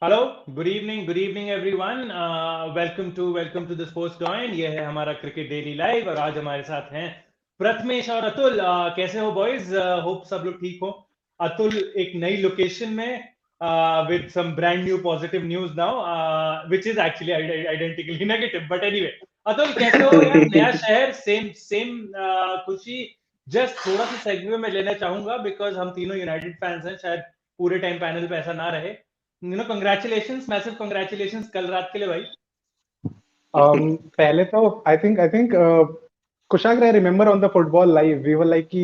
Hello, good evening everyone. Welcome to the sports doyen. ये है हमारा क्रिकेट डेली लाइव और आज हमारे साथ हैं प्रथमेश और अतुल। कैसे हो बॉयज? होप सब लोग ठीक हो। अतुल एक नई लोकेशन में with some brand new positive news now which is actually identically negative, but anyway. Atul कैसे हो यार? नया शहर, सेम सेम खुशी। जस्ट थोड़ा सा सेगवे में लेना चाहूंगा बिकॉज हम तीनों यूनाइटेड फैंस हैं, शायद पूरे टाइम पैनल पे ऐसा ना रहे। कंग्रेचुलेशंस, मैसिव कंग्रेचुलेशंस कल रात के लिए भाई। पहले तो I think Kushagra, I remember on the football live, we were like,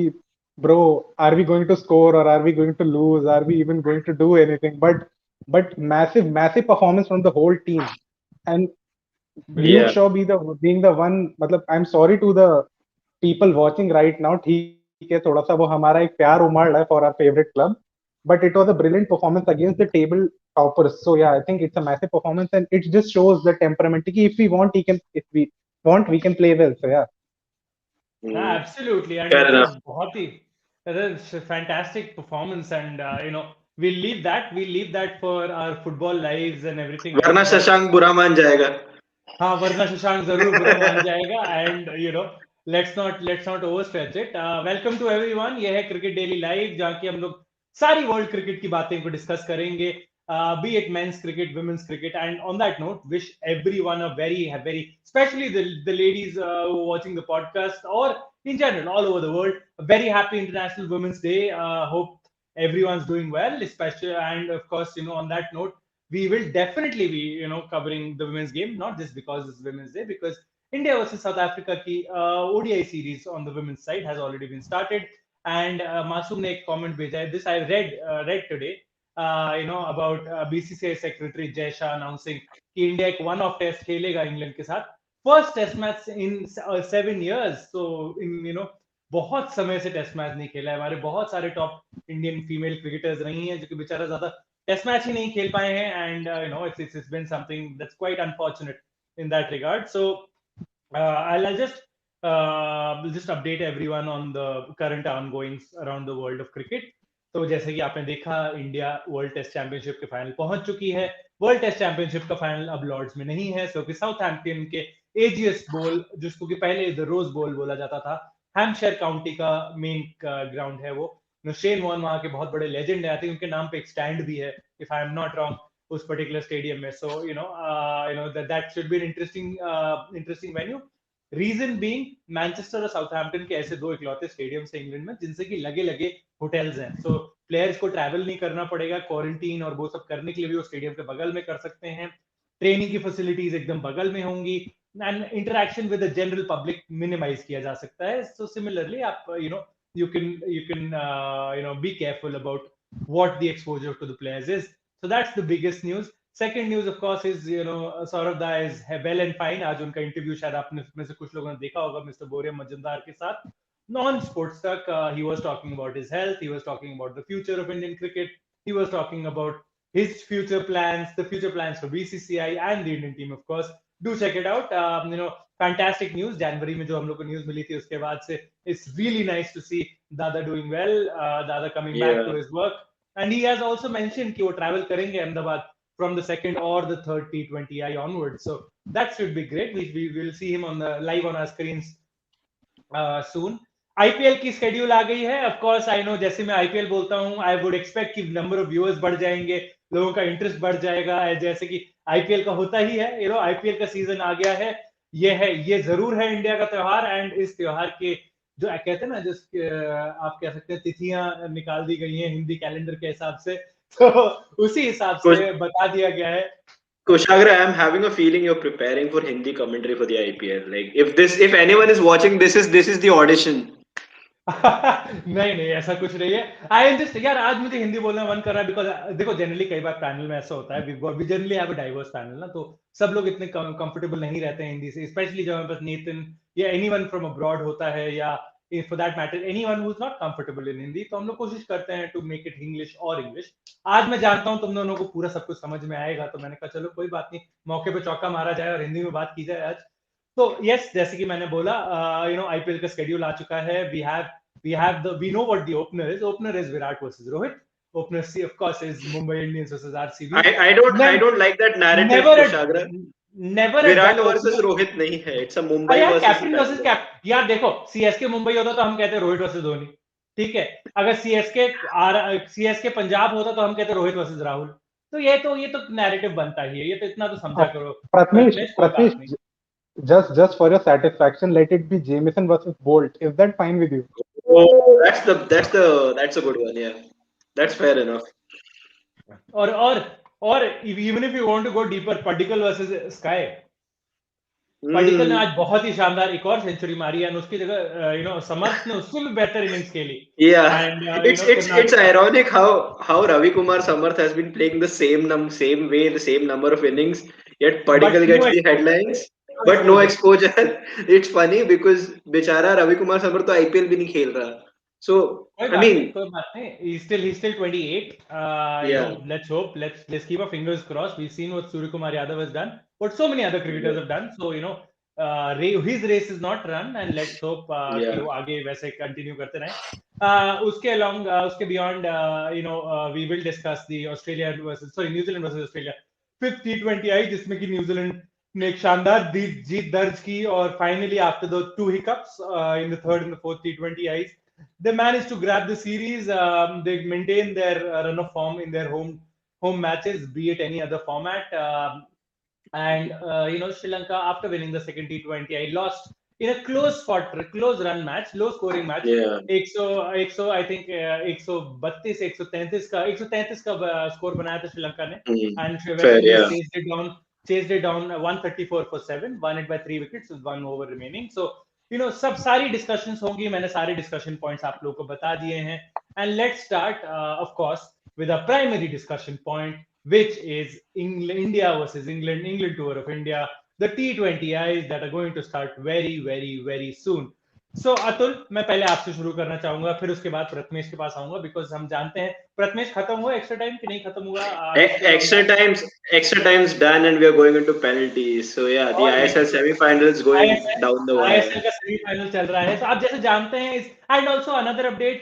bro, are we going to score or are we going to lose? Are we even going to do anything? But massive performance from the whole team. And Luke बिल्कुल। Shaw being the one, matlab, I'm sorry to the people watching right now. ठीक है, थोड़ा सा वो हमारा एक प्यार उमड़ रहा है for our favorite club. But it was a brilliant performance against the table toppers. So yeah, I think it's a massive performance, and it just shows the temperament. If we want, if we want, we can play well. So yeah. हाँ, absolutely. And Fair it enough. Was बहुत ही fantastic performance. And we'll leave that for our football lives and everything else, वरना but Shashank बुरा मान जाएगा. हाँ, वरना शशांक जरूर बुरा मान जाएगा। And let's not over stretch it. Welcome to everyone. ये है क्रिकेट डेली लाइव, जहाँ की हम लोग सारी वर्ल्ड क्रिकेट की बातें को डिस्कस करेंगे, be it men's cricket, women's cricket. And on that note, wish everyone a very specially the ladies watching the podcast और in general all over the world, a very happy International Women's Day. Hope everyone's doing well, especially. And of course, on that note, we will definitely be covering the women's game, not just because it's Women's Day, because India versus South Africa ki ODI series on the women's side has already been started. And Masoom ne ek comment bheja hai. This I read today, about BCCI secretary Jay Shah announcing कि India एक one off test खेलेगा England के साथ, first test match in 7 years। तो इन बहुत समय से test match नहीं खेला है। हमारे बहुत सारे टॉप इंडियन फीमेल क्रिकेटर्स रही हैं जो कि बेचारा ज्यादा टेस्ट मैच ही नहीं खेल पाए हैं। And it's been something that's quite unfortunate in that regard. So I'll just update everyone on the current ongoings around the world of cricket. तो जैसे कि आपने देखा, इंडिया वर्ल्ड टेस्ट चैंपियनशिप के फाइनल पहुंच चुकी है। वर्ल्ड टेस्ट चैंपियनशिप का फाइनल अब लॉर्ड्स में नहीं है, क्योंकि साउथहैम्पटन के एजीएस बोल, जिसको कि पहले द रोज बोल बोला जाता था, हैम्पशायर काउंटी का मेन ग्राउंड है वो। शेन वॉर्न वहां के बहुत बड़े लेजेंड है। आई थिंक उनके नाम पे एक स्टैंड भी है, if I am not wrong, उस पर्टिकुलर स्टेडियम में। So that should be interesting venue. Reason being, Manchester और साउथहैम्पटन के ऐसे दो इकलौते स्टेडियम्स हैं इंग्लैंड में जिनसे कि लगे लगे होटल्स हैं। सो प्लेयर्स को ट्रैवल नहीं करना पड़ेगा, क्वारंटीन और वो सब करने के लिए भी वो स्टेडियम के बगल में कर सकते हैं। ट्रेनिंग की फैसिलिटीज एकदम बगल में होंगी, and interaction with the general public minimise किया जा सकता है। सो सिमिलरली आप you can be careful about what the exposure to the players is. So that's the biggest news. Second news, of course, is Saurav Da is well and fine. आज उनका interview शायद आपने में से कुछ लोगों ने देखा होगा मिस्टर बोरियम मजुमदार के साथ, नॉन स्पोर्ट्स तक। He was talking about his health, he was talking about the future of Indian cricket, he was talking about his future plans, the future plans for BCCI and the Indian team, of course. Do check it out. Fantastic news. जनवरी में जो हम लोग को news मिली थी उसके बाद से, it's really nice to see Dada doing well, Dada coming back to Yeah. his work. And he has also mentioned कि वो ट्रैवल करेंगे Ahmedabad from the second or the third T20I onwards. So that should be great. We will see him live on our screens soon. IPL की schedule आ गई है। Of course I know, जैसे मैं IPL बोलता हूँ, आई वुड एक्सपेक्ट कि number of viewers बढ़ जाएंगे, लोगों का इंटरेस्ट बढ़ जाएगा, जैसे कि आईपीएल का होता ही है। आईपीएल का सीजन आ गया है। ये जरूर है इंडिया का त्योहार। एंड इस त्योहार के जो कहते हैं ना, जिस आप कह सकते हैं तिथियां निकाल दी गई हैं हिंदी कैलेंडर के हिसाब से, तो उसी हिसाब से बता दिया गया है। Kushagra, I'm having a feeling you're preparing for Hindi commentary for the IPL. Like, if anyone is watching, this is the audition. नहीं ऐसा कुछ नहीं है। आई एम जस्ट यार, आज मुझे हिंदी बोलना मन कर रहा है बिकॉज देखो, जनरली कई बार पैनल में ऐसा होता है, we generally have a diverse panel ना, तो सब लोग इतने कंफर्टेबल नहीं रहते हैं हिंदी से, स्पेशली जब हमारे पास नितिन या एनीवन फ्रॉम अब्रॉड होता है, या for that matter anyone who is not comfortable in Hindi, तो हम लोग कोशिश करते हैं टू मेक इट इंग्लिश और इंग्लिश। आज मैं जानता हूँ तुम दोनों को पूरा सब कुछ समझ में आएगा, तो मैंने कहा चलो कोई बात नहीं, मौके पे चौका मारा जाए और हिंदी में बात की जाए आज। तो यस, जैसे कि मैंने बोला, आईपीएल का स्केड्यूल आ चुका है। We know what the opener is. Opener is Virat versus Rohit. opener of course is Mumbai Indians versus RCB. I don't like that narrative, Never Kushagra. never a Virat dull versus opener. Rohit नहीं है, it's a अरे मुंबई यार versus captain versus captain, यार देखो CSK Mumbai होता तो हम कहते रोहित वर्सेस धोनी, ठीक है. अगर सीएसके पंजाब होता तो हम कहते रोहित वर्सेस राहुल. तो ये तो नैरेटिव बनता ही है, ये तो इतना तो समझा करो. Pratmesh, कोई बात नहीं. just for your satisfaction, let it be Jameson versus Bolt. Is that fine with you? Oh, that's a good one. Yeah, that's fair enough. और even if you want to go deeper, Padikkal versus Sky. Padikkal ने आज बहुत ही शानदार एक और century मारी है, उसकी जगह समर्थ ने उससे भी बेहतर इनिंग्स खेली. Yeah, And it's ironic how Ravi Kumar Samarth has been playing the same way, the same number of innings, yet Padikkal gets the headlines, but no exposure. It's funny because बेचारा रवि कुमार समर्थ तो IPL भी नहीं खेल रहा. So I mean, कोई बात नहीं. He's still 28. Yeah. Let's hope. Let's keep our fingers crossed. We've seen what Surya Kumar Yadav has done, what so many other cricketers have done. So his race is not run, and let's hope कि वो आगे वैसे continue करते रहे. उसके beyond, we will discuss the New Zealand versus Australia 5th T20I, जिसमें कि New Zealand ने एक शानदार जीत दर्ज की, और finally after the 2 hiccups in the 3rd and the 4th T20Is, they managed to grab the series. They maintained their run of form in their home matches, be it any other format. And Sri Lanka, after winning the second T20, lost in a close run match, low scoring match. Yeah. 100 I think 132 133 का score बनाया था श्रीलंका ने, and chased it down 134 for 7, won it by 3 wickets with 1 over remaining. So सब सारी discussions होंगी, मैंने सारे discussion points आप लोगों को बता दिए हैं. And let's start of course with a primary discussion point, which is India versus England tour of India, the T20Is that are going to start very, very, very soon. So Atul, मैं पहले आपसे शुरू करना चाहूंगा, फिर उसके बाद प्रथमेश के पास आऊंगा, बिकॉज हम जानते हैं प्रथमेश खत्म हुआ एक्स्ट्रा टाइम कि नहीं खत्म हुआ. Extra times done, and we are going into penalties. So yeah, the ISL semi-finals going down the wire. ISL का सेमीफाइनल चल रहा है. तो आप जैसे जानते हैं, and also another update,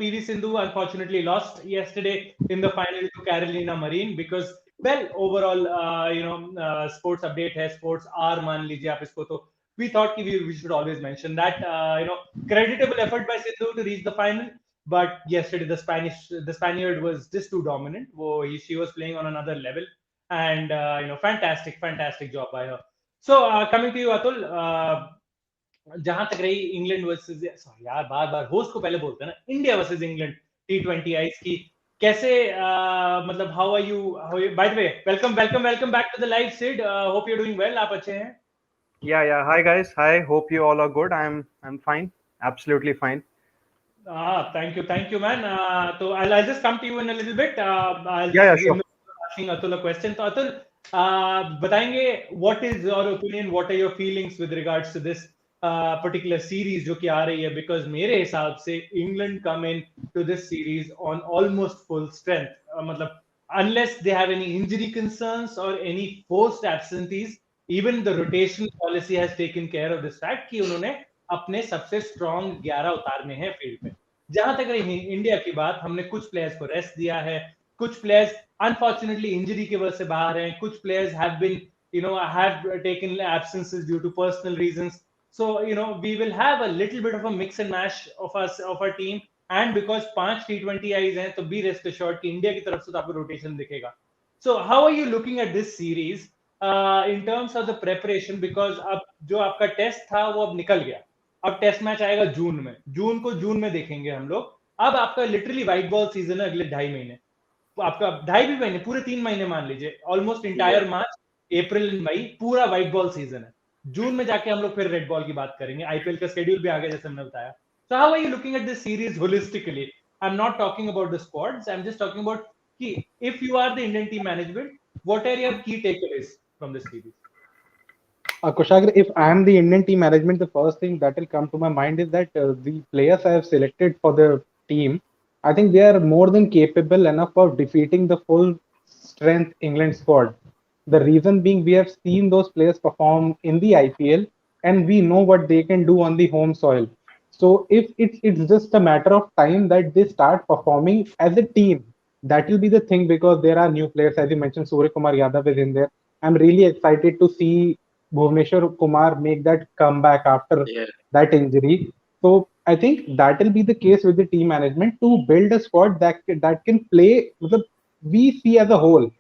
PV Sindhu unfortunately lost yesterday in the final to Carolina Marin, because overall sports update है, sports R मान लीजिए आप इसको. तो we thought we should always mention that creditable effort by Sindhu to reach the final, but yesterday the Spaniard was just too dominant. She was playing on another level, and fantastic job by her. So coming to you Atul, जहां तक रही England versus, यार बार host को पहले बोलते हैं ना, India versus England T20Is की, कैसे मतलब how are you, by the way welcome back to the live Sid, hope you are doing well. आप अच्छे हैं? Yeah. Hi guys. Hi. Hope you all are good. I'm fine. Absolutely fine. Thank you, man. So I'll just come to you in a little bit. Sure. Asking Atul a question. So Atul, बताएंगे what is your opinion, what are your feelings with regards to this particular series जो कि आ रही है, because मेरे हिसाब से England come in to this series on almost full strength. मतलब unless they have any injury concerns or any forced absentees, even the rotation policy has taken care of this fact कि उन्होंने अपने सबसे strong 11 उतारने हैं field पे. जहां तक रही इंडिया की बात, हमने कुछ प्लेयर्स को रेस्ट दिया है, कुछ प्लेयर्स अनफॉर्चुनेटली इंजरी की वजह से बाहर हैं, कुछ players have taken absences due to personal reasons. So we will have a little bit of a mix and mash of our team, and because 5 T20Is हैं, तो be rest assured कि India की तरफ से तो आपको रोटेशन दिखेगा. So how are you looking at this series in terms of the preparation, because अब जो आपका टेस्ट था वो अब निकल गया, अब टेस्ट मैच आएगा जून में देखेंगे हम लोग. अब आपका लिटरली व्हाइट बॉल सीजन है अगले 2.5 महीने, आपका 2.5 महीने, पूरे 3 महीने मान लीजिए, ऑलमोस्ट इंटायर मार्च अप्रैल मई पूरा व्हाइट बॉल सीजन है. जून में जाके हम लोग फिर रेड बॉल की बात करेंगे. आईपीएल का शेड्यूल भी आ गया जैसे हमने बताया. So how are you looking at this series holistically? I am not talking about the squads, I am just talking about कि if you are the Indian team management, what are your key takeaways from this series? Kushagra, if I am the Indian team management, the first thing that will come to my mind is that the players I have selected for the team, I think they are more than capable enough of defeating the full strength England squad. The reason being, we have seen those players perform in the IPL, and we know what they can do on the home soil. So if it's just a matter of time that they start performing as a team, that will be the thing because there are new players, as you mentioned. Surya Kumar Yadav is in there. I'm really excited to see Bhuvneshwar Kumar make that comeback after Yeah. that injury. So I think that will be the case with the team management to build a squad that can play. We see as a whole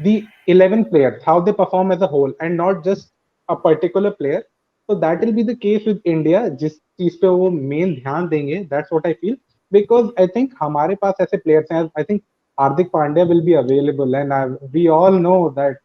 the 11 players, how they perform as a whole, and not just a particular player. So that will be the case with India. जिस चीज पे वो main ध्यान देंगे, that's what I feel. Because I think हमारे पास ऐसे players हैं. I think Hardik Pandya will be available, and we all know that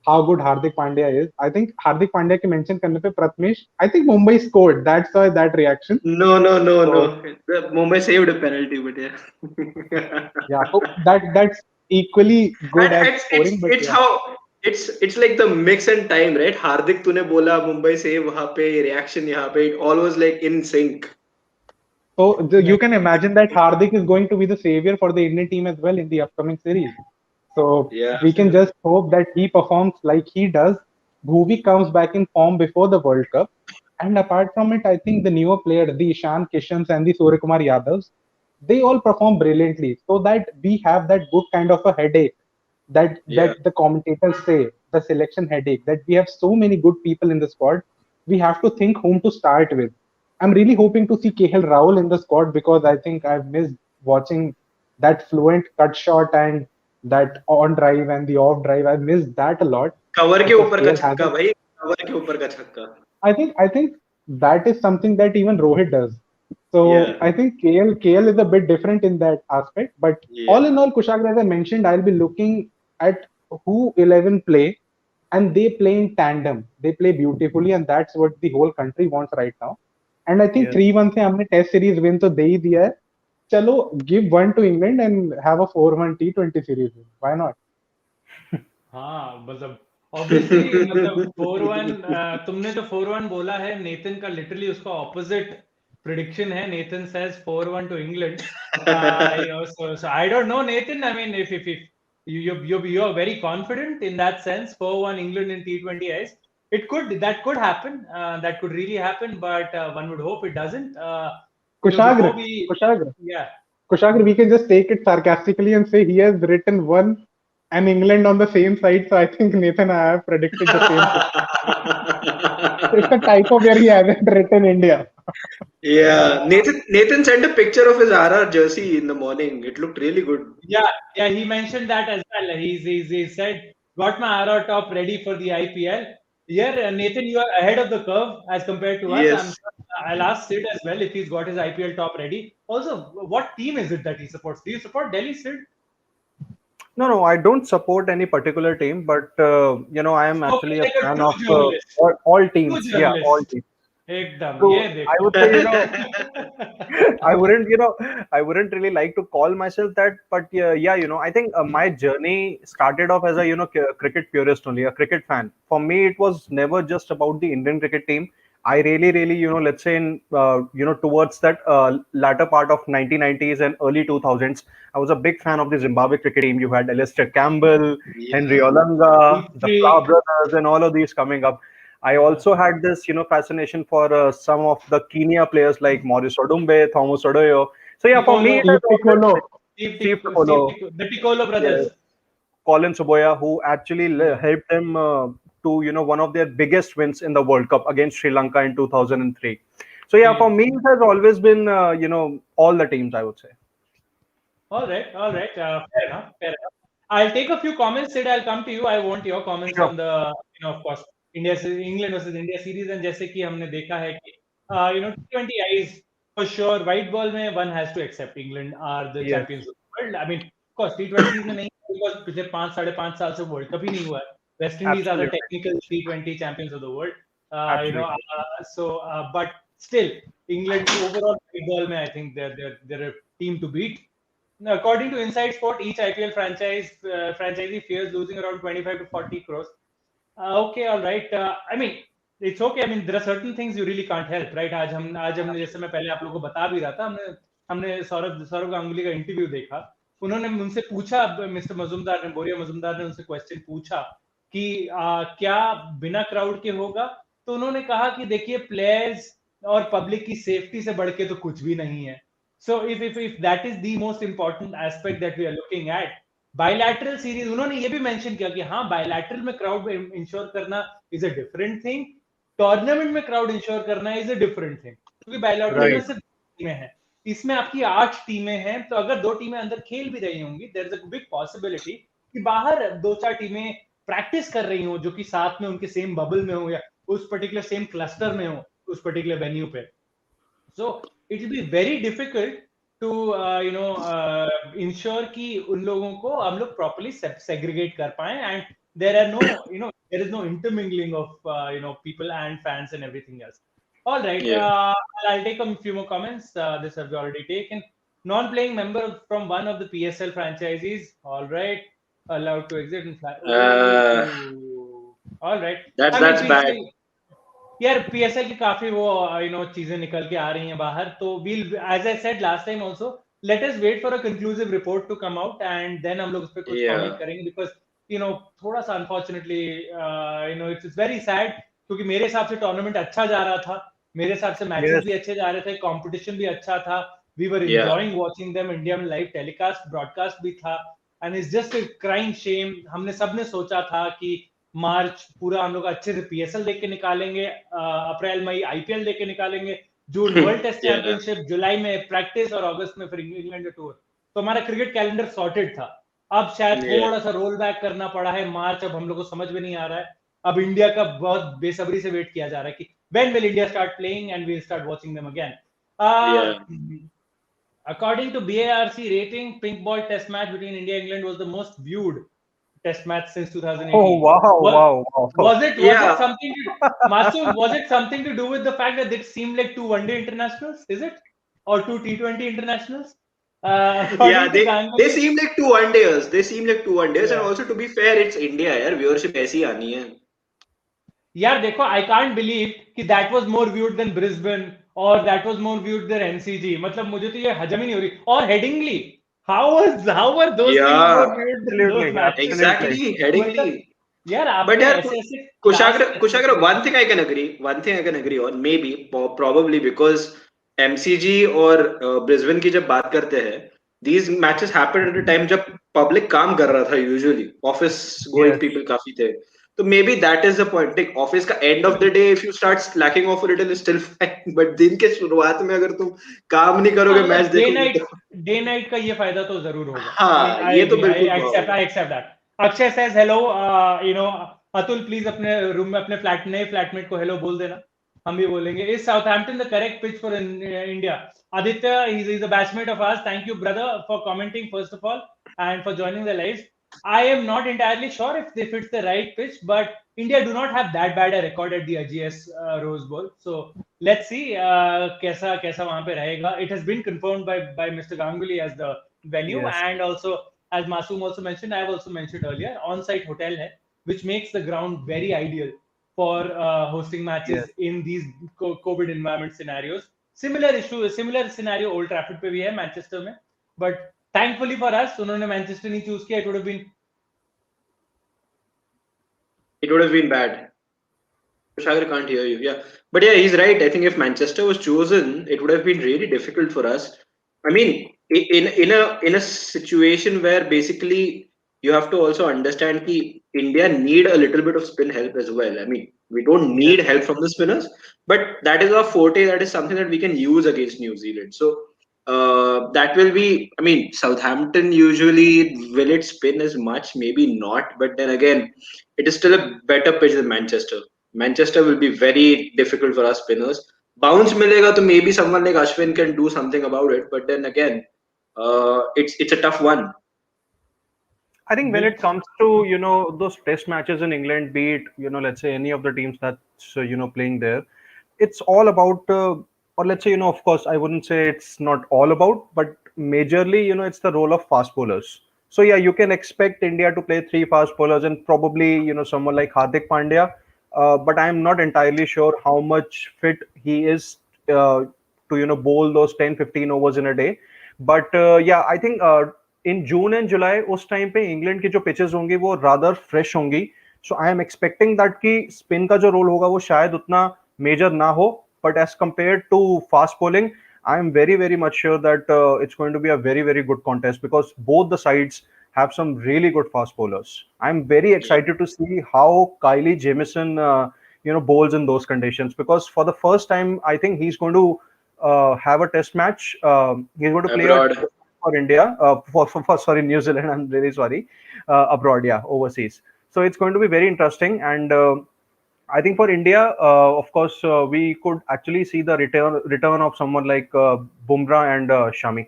how good Hardik Pandya is. I think Hardik Pandya के mention करने पे Pratmesh, I think Mumbai scored. That's why that reaction. No. The Mumbai saved a penalty, but yeah. Yeah, so that's equally good And as it's scoring, but it's yeah. how it's like the mix and time, right? हार्दिक तूने बोला मुंबई से वहां पे reaction यहाँ पे it all was like in sync. So you can imagine that Hardik is going to be the savior for the Indian team as well in the upcoming series. So Yeah. we can just hope that he performs like he does. Bhuvi comes back in form before the World Cup. And apart from it, I think the newer players, the Ishan Kishans and the Surya Kumar Yadavs, they all perform brilliantly. So that we have that good kind of a headache Yeah. that the commentators say, the selection headache, that we have so many good people in the squad. We have to think whom to start with. I'm really hoping to see KL Rahul in the squad because I think I've missed watching that fluent cut shot and that on drive and the off drive. I missed that a lot cover के because ऊपर का KL has छक्का it. भाई, cover के ऊपर का छक्का. I think that is something that even Rohit does. So Yeah. I think KL is a bit different in that aspect. But all Yeah. in all, Kushagra, as I mentioned, I'll be looking at who 11 play, and they play in tandem. They play beautifully, and that's what the whole country wants right now. And I think Yes. 3-1 से हमने test series win तो दे ही दिया है. चलो give one to England and have a 4-1 T20 series win. Why not? हाँ मतलब obviously मतलब 4-1 तुमने तो 4-1 बोला है. नेथन का लिटरली उसका ऑपोजिट प्रिडिक्शन है. Nathan says 4-1 to England. So I don't know, Nathan. I mean, if you're very confident in that sense, 4-1 England in T20Is, that could happen. That could really happen, but one would hope it doesn't. Kushagra, Before we, Kushagra. yeah. Kushagra, we can just take it sarcastically and say he has written one and England on the same side. So I think Nathan and I have predicted the same thing. It's a typo where he hasn't written India. Yeah. Nathan sent a picture of his RR jersey in the morning. It looked really good. Yeah, he mentioned that as well. He said, got my RR top ready for the IPL. Yeah, Nathan, you are ahead of the curve as compared to us. Yes. I'll ask Sid as well if he's got his IPL top ready. Also, what team is it that he supports? Do you support Delhi, Sid? No, I don't support any particular team, but I am actually a Like a fan true of journalist. all True teams. Yeah, all journalist. teams. Ekdam. So ये I देखो. would say, I wouldn't really like to call myself that, but yeah, I think my journey started off as a cricket purist only, a cricket fan. For me, it was never just about the Indian cricket team. I really, let's say in towards that latter part of 1990s and early 2000s, I was a big fan of the Zimbabwe cricket team. You had Alistair Campbell, Henry Yeah. Olanga, the Flower Freak. brothers, and all of these coming up. I also had this, fascination for some of the Kenya players like Maurice Odumbe, Thomas Odoyo. So yeah, for me, Ticolo. it has always been Steve Tikolo, The Ticolo yes, brothers. Colin Suboya, who actually helped them to, one of their biggest wins in the World Cup against Sri Lanka in 2003. So yeah, for me, it has always been, all the teams, I would say. All right. Fair enough. I'll take a few comments. Sid, I'll come to you. I want your comments Sure. on the, of course, England versus India series. And जैसे कि हमने देखा है कि, T20Is for sure. White ball में one has to accept England are the Yes. champions of the world. I mean, of course, T20s में नहीं because पिछले 5-5.5 साल से World Cup ही नहीं हुआ है. West Indies are the Absolutely. technical T20 champions of the world. Absolutely. But still, England overall white ball में I think they're a team to beat. Now, according to Inside Sport, each IPL franchisee fears losing around 25 to 40 crores. Okay, all right. I mean, it's okay. I mean, there are certain things you really can't help, right? आज हमने जैसे मैं पहले आप लोगों को बता भी रहा था, हमने सौरव गांगुली का इंटरव्यू देखा. उन्होंने उनसे पूछा, मिस्टर मजुमदार ने, बोरिया मजुमदार ने उनसे क्वेश्चन पूछा कि क्या बिना क्राउड के होगा. तो उन्होंने कहा कि देखिए, प्लेयर्स और पब्लिक की सेफ्टी से बढ़ के तो कुछ भी नहीं है. So if that is the most important aspect that we are looking at, bilateral series, उन्होंने ये भी mention किया कि हाँ bilateral में crowd ensure करना is a different thing, tournament में crowd ensure करना is a different thing, क्योंकि bilateral में सिर्फ टीमें हैं, इसमें आपकी 8 टीमें हैं, तो अगर 2 टीमें अंदर खेल भी रही होंगी, there is a big possibility कि बाहर 2-4 टीमें प्रैक्टिस कर रही हो, जो कि साथ में उनके सेम बबल में हो या उस पर्टिकुलर सेम क्लस्टर में हो उस पर्टिकुलर वेन्यू पे. So it will be very difficult to ensure कि उन लोगों को हम लोग properly segregate कर पाएं, and there are no there is no intermingling of people and fans and everything else. All right, I'll take a few more comments. This have we already taken. Non-playing member from one of the PSL franchises. All right, allowed to exit and fly. All right. That's bad. यार PSL की काफी वो चीजें निकल के आ रही हैं बाहर, तो we'll, as I said last time also, let us wait for a conclusive report to come out and then हम लोग उस पे कुछ comment करेंगे, because थोड़ा सा unfortunately it's very sad, क्योंकि मेरे हिसाब से टूर्नामेंट अच्छा जा रहा था, मेरे हिसाब से मैचेस भी अच्छे जा रहे थे, कंपटीशन भी अच्छा था, we were enjoying watching them, India में लाइव टेलीकास्ट ब्रॉडकास्ट भी था, and it's just a crying shame. हमने सबने सोचा था कि मार्च पूरा हम लोग अच्छे से पीएसएल देख के निकालेंगे, अप्रैल मई आईपीएल देख के निकालेंगे, जून वर्ल्ड टेस्ट चैंपियनशिप, जुलाई में प्रैक्टिस और अगस्त में फिर इंग्लैंड का टूर, तो हमारा क्रिकेट कैलेंडर सॉर्टेड था. अब शायद थोड़ा सा रोल बैक करना पड़ा है, मार्च अब हम लोग को समझ में नहीं आ रहा है, अब इंडिया का बहुत बेसब्री से वेट किया जा रहा है कि when will India start playing and we'll start watching them again. According to BARC rating, pink ball test match between India and England was the most viewed test match since 2018. Oh wow! Was it something to, Masoom, was it something to do with the fact that it seemed like 2 one-day internationals? Is it, or 2 T20 internationals? They seem like 2 one-dayers. And also, to be fair, it's India. यार viewership ऐसी आनी है. यार देखो, I can't believe कि that was more viewed than Brisbane or that was more viewed than NCG. मतलब मुझे तो ये हजम ही नहीं हो रही. और Headingley, how were those things more viewed than those matches? Exactly, Headingley. यार but यार Kushagra, one thing I can agree on, maybe probably because MCG और Brisbane की जब बात करते हैं, these matches happened at a time जब public काम कर रहा था, usually office going people काफी थे, तो maybe that is the point. Like office का end of the day, if you start slacking off a little, is still fine. But दिन के शुरुआत में अगर तुम काम नहीं करोगे, मैच देखोगे, डे नाइट का ये फायदा तो जरूर होगा. हाँ, ये तो बिल्कुल. I accept that. Akshay says hello. Atul please अपने रूम में अपने नए फ्लैटमेट को हेलो बोल देना, हम भी बोलेंगे. Is Southampton the correct pitch for India? Aditya, he's a batchmate of ours. Thank you, brother, for commenting first of all and for joining the live. I am not entirely sure if it's the right pitch, but India do not have that bad a record at the AGS Rose Bowl. So let's see कैसा वहां पे रहेगा. It has been confirmed by Mr. Ganguly as the venue, and also as Masoom also mentioned, I have also mentioned earlier, on-site hotel hai, which makes the ground very ideal for hosting matches in these COVID environment scenarios. Similar scenario Old Trafford पे भी है, Manchester में, but thankfully for us, उन्होंने Manchester नहीं choose किया. It would have been bad. Kushagra can't hear you. Yeah, but yeah, he's right. I think if Manchester was chosen, it would have been really difficult for us. I mean, in a situation where basically you have to also understand that India need a little bit of spin help as well. I mean, we don't need help from the spinners, but that is our forte. That is something that we can use against New Zealand. So that will be, I mean, Southampton usually, will it spin as much? Maybe not, but then again, it is still a better pitch than Manchester. Manchester will be very difficult for us spinners. Bounce milega, to maybe someone like Ashwin can do something about it, but then again, it's a tough one. I think when it comes to those test matches in England, be it let's say any of the teams that's playing there, it's all about or let's say of course I wouldn't say it's not all about, but majorly it's the role of fast bowlers. So yeah, you can expect India to play 3 fast bowlers and probably someone like Hardik Pandya, but I'm not entirely sure how much fit he is to bowl those 10-15 overs in a day. But yeah, I think in June and July उस time पे England की जो pitches होंगी वो rather fresh होंगी. सो I am expecting that कि spin का जो रोल होगा वो शायद उतना मेजर ना हो, but as compare to fast bowling I'm very, very much sure that it's going to be a very, very good contest because both the sides have some really good fast bowlers. I'm very excited to see how Kylie Jamieson, bowls in those conditions because for the first time, I think he's going to have a test match. He's going to play a Abroad. test for India, sorry, New Zealand. I'm really sorry, abroad, yeah, overseas. So it's going to be very interesting and. I think for India, of course, we could actually see the return of someone like Bumrah and Shami.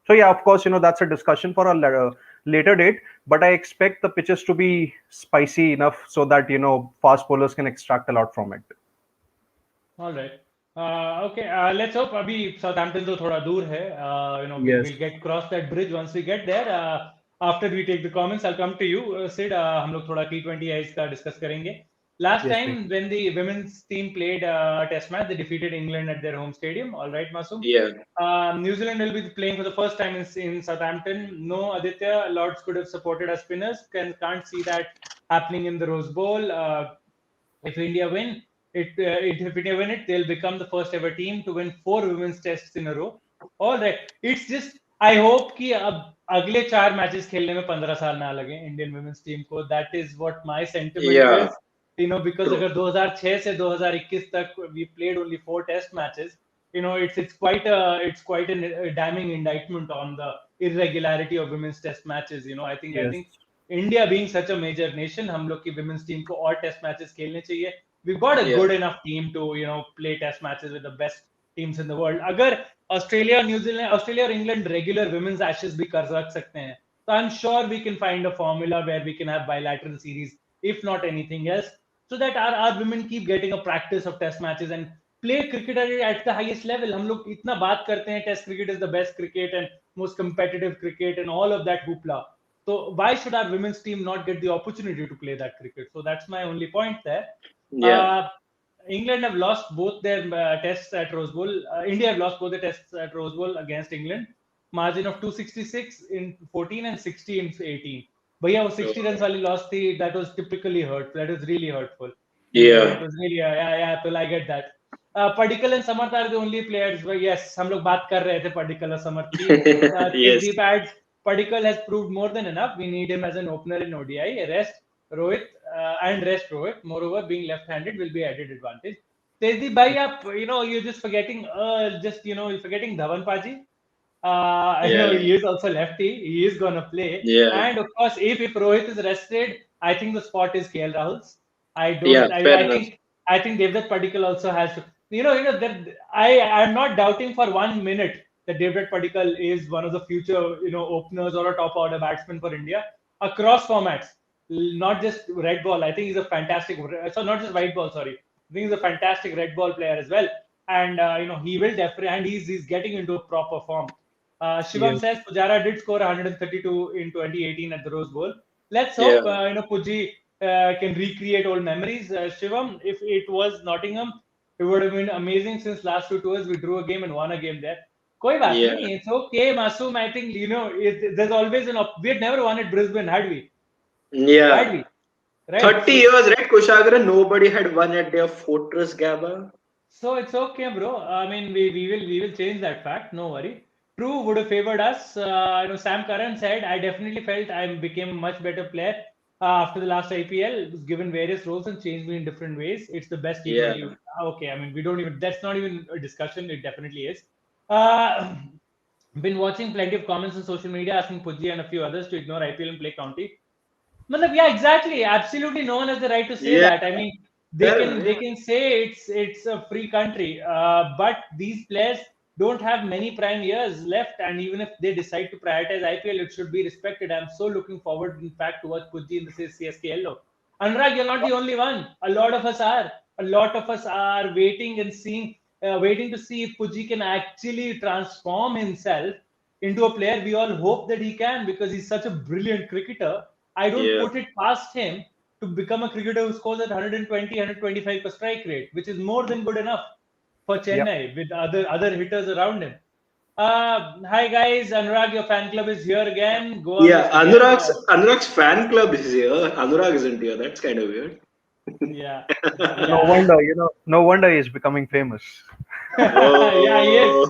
So yeah, of course, that's a discussion for a later date. But I expect the pitches to be spicy enough so that fast bowlers can extract a lot from it. All right. Okay. Let's hope. अभी Southampton तो थोड़ा दूर है. Yes. We'll get cross that bridge once we get there. After we take the comments, I'll come to you, Sid. हम लोग थोड़ा T20Is का discuss करेंगे. Last Yes, time please. when the women's team played a test match, they defeated England at their home stadium. All right, Masoom. Yeah. New Zealand will be playing for the first time in Southampton. No Aditya. Lords could have supported our spinners. Can't see that happening in the Rose Bowl. If India win, if India win it, they'll become the first ever team to win 4 women's tests in a row. All right, it's just I hope कि अब अगले 4 matches खेलने में 15 साल ना लगे Indian women's team को. That is what my sentiment Yeah. is. Because True. अगर 2006 से 2021 तक we played only 4 test matches. It's quite a damning indictment on the irregularity of women's test matches. I think Yes. India being such a major nation, हम लोग की women's team को और test matches खेलने चाहिए. We've got a Yeah. good enough team to play test matches with the best teams in the world. अगर Australia, New Zealand, Australia और England regular women's ashes भी कर रख सकते हैं, so I'm sure we can find a formula where we can have bilateral series, if not anything else, so that our women keep getting a practice of test matches and play cricket at the highest level. हम लोग इतना बात करते हैं test cricket is the best cricket and most competitive cricket and all of that hoopla. So why should our women's team not get the opportunity to play that cricket? So that's my only point there. Yeah. England have lost both their tests at Rose Bowl. India have lost both the tests at Rose Bowl against England. Margin of 266 in 14 and 60 in 18. भैया वो 60 runs वाली loss थी, that was typically hurt. That was really hurtful. Yeah. It was really yeah. So I get that. Padikal and Samarth are the only players. But yes, हम लोग बात कर रहे थे Padikal और Samarth की. Yes. Deep adds. Padikal has proved more than enough. We need him as an opener in ODI. Rest Rohit and rest Rohit. Moreover, being left-handed will be added advantage. Tezdi bhai, you're just forgetting. You're forgetting Dhawan Paji. He is also lefty. He is gonna play. Yeah. And of course, if Rohit is rested, I think the spot is KL Rahul's. I don't. Yeah, fair I enough. think Devdutt Padikkal also has to. That I'm not doubting for 1 minute that Devdutt Padikkal is one of the future openers or a top order batsman for India across formats. Not just red ball. I think he's a fantastic. So not just white ball. Sorry, I think he's a fantastic red ball player as well. And he will definitely. And he's getting into a proper form. Shivam says Pujara did score 132 in 2018 at the Rose Bowl. Let's hope Puji can recreate old memories. Shivam, if it was Nottingham, it would have been amazing. Since last 2 tours we drew a game and won a game there. कोई बात नहीं, it's okay, Masoom. I think there's always we had never won at Brisbane, had we? Yeah. Had we? Right. 30 years, right, Kushagra? Nobody had won at their Fortress Gabba. So it's okay, bro. I mean, we will change that fact. No worry. True would have favored us. Sam Curran said, I definitely felt I became a much better player after the last IPL. Was given various roles and changed me in different ways. It's the best T20. Yeah. Okay, I mean, that's not even a discussion. It definitely is. Been watching plenty of comments on social media asking Pujji and a few others to ignore IPL and play county. Yeah, exactly. Absolutely, no one has the right to say that. I mean, they can say it's a free country, but these players don't have many prime years left, and even if they decide to prioritize IPL, it should be respected. I'm so looking forward, in fact, to watch Pujji in the CSK yellow. Anurag, you're not the only one. A lot of us are. A lot of us are waiting and waiting to see if Pujji can actually transform himself into a player. We all hope that he can because he's such a brilliant cricketer. I don't put it past him to become a cricketer who scores at 120, 125 per strike rate, which is more than good enough for Chennai with other hitters around him. Hi guys, Anurag, your fan club is here again. Go on. Yeah, Anurag's fan club is here. Anurag isn't here. That's kind of weird. Yeah. No wonder, no wonder he's becoming famous. Yeah, he is.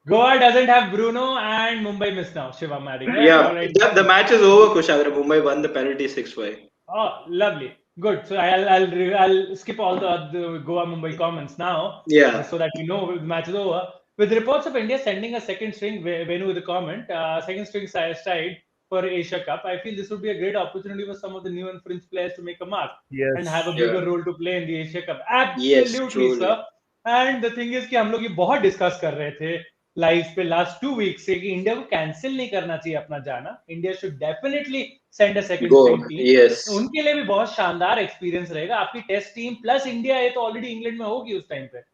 Goa doesn't have Bruno and Mumbai missed now. Shivam adding. Yeah, All right. the match is over, Kushagra. Mumbai won the penalty 6-5. Oh, lovely. Good. So I'll skip all the Goa Mumbai comments now, Yeah. so that we know the match is over. With reports of India sending a second string, Venu with a comment, second string side for Asia Cup, I feel this would be a great opportunity for some of the new and fringe players to make a mark and have a bigger role to play in the Asia Cup. Yes, Absolutely, truly. sir. And the thing is कि हम लोग ये बहुत discuss कर रहे थे live पे last 2 week से कि इंडिया को कैंसिल नहीं करना चाहिए अपना जाना. India should definitely send a second Go. String team. Yes. उनके लिए भी बहुत शानदार एक्सपीरियंस रहेगा. आपकी टेस्ट टीम प्लस इंडिया ये तो ऑलरेडी इंग्लैंड में होगी उस टाइम पे.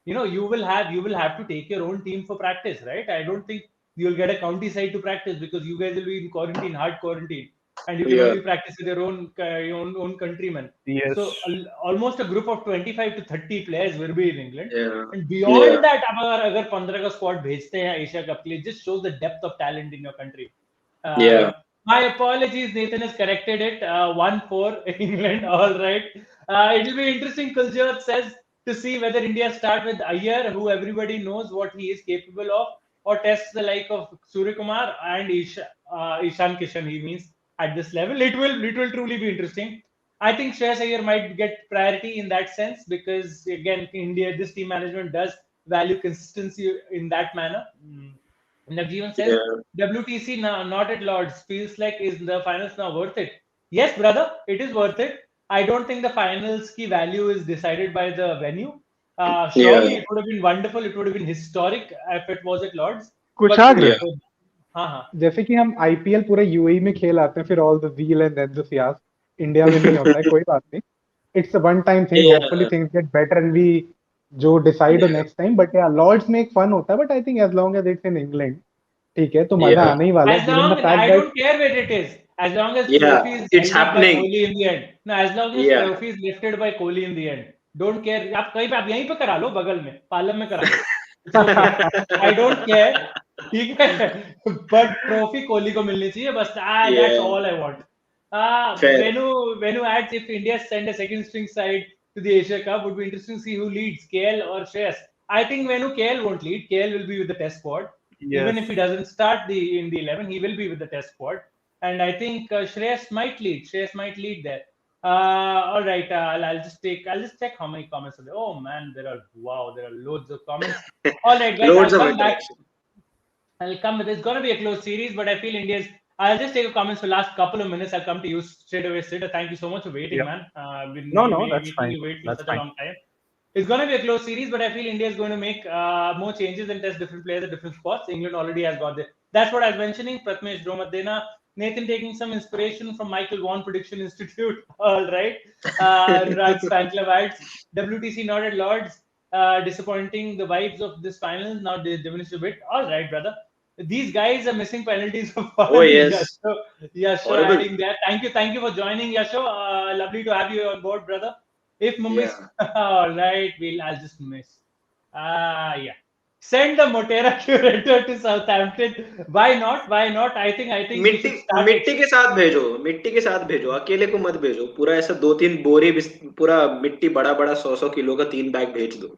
You know, you will have to take your own team for practice, right? I don't think you'll get a county side to practice because you guys will be in quarantine, hard quarantine, and you can Yeah. only practice with your own countrymen. Yes. So almost a group of 25 to 30 players will be in England. Yeah. And beyond Yeah. that, अगर 15 का squad भेजते हैं Asia cup के लिए, just shows the depth of talent in your country. Yeah. My apologies, Nathan has corrected it. 1-4 England. All right. It'll be interesting. Kuljot says to see whether India start with Iyer, who everybody knows what he is capable of, or test the like of Surya Kumar and Ishan Kishan. He means at this level, it will truly be interesting. I think Shreyas Iyer might get priority in that sense because again, India this team management does value consistency in that manner. Navjeevan says WTC not at Lords feels like is the finals now worth it? Yes, brother, it is worth it. I don't think the finals key value is decided by the venue. Surely it would have been wonderful. It would have been historic if it was at Lords. कुशाग्र हाँ हाँ जैसे कि हम IPL पूरे UAE में खेल आते हैं फिर all the zeal and enthusiasm India में नहीं होता है कोई बात नहीं it's a one time thing hopefully things get better and we जो decide on next time but या लॉर्ड्स में एक फन होता है but I think as long as it's in England ठीक है तो मजा आने ही वाला है As given long the fact I that don't care where it is. As long as Yeah, trophy is it's held up by happening. Kohli in the end. No, as long as Yeah. trophy is lifted by Kohli in the end. Don't care. आप कहीं पे आप यहीं पे करा लो बगल में पालम में करा लो. It's okay. I don't care. ठीक है. But trophy कोहली को मिलनी चाहिए बस. That's all I want. Fair. Venu adds if India send a second string side to the Asia Cup, would be interesting to see who leads, KL or Shreyas. I think Venu KL won't lead. KL will be with the test squad. Yes. Even if he doesn't start in the 11, he will be with the test squad. And I think Shreyas might lead. Shreyas might lead there. All right. I'll just check how many comments are there. Oh man, there are loads of comments. All right, guys, Loads I'll of come back. interaction. I'll come with it's going to be a close series, but I feel India's. I'll just take a comments for the last couple of minutes. I'll come to you straight away, Sid. Thank you so much for waiting, Yep. man. No, that's fine. You wait for That's such fine. a long time. It's going to be a close series, but I feel India is going to make more changes and test different players at different spots. England already has got there. That's what I was mentioning. Pratmesh Dromadena, Nathan taking some inspiration from Michael Vaughan Prediction Institute. All right. Raj Fan Club adds WTC not at Lords. Disappointing the vibes of this final now diminished a bit. All right, brother. These guys are missing penalties for fun. Oh, yes. Yasho Horrible. adding that. Thank you for joining, Yasho. Lovely to have you on board, brother. If Mumbai, all right, I'll just miss. Yeah. Send the Motera curator to Southampton. Why not? Why not? I think we should start. मिट्टी के साथ भेजो अकेले को मत भेजो पूरा ऐसा 2-3 बोरी पूरा मिट्टी बड़ा 100 किलो का 3 बैग भेज दो.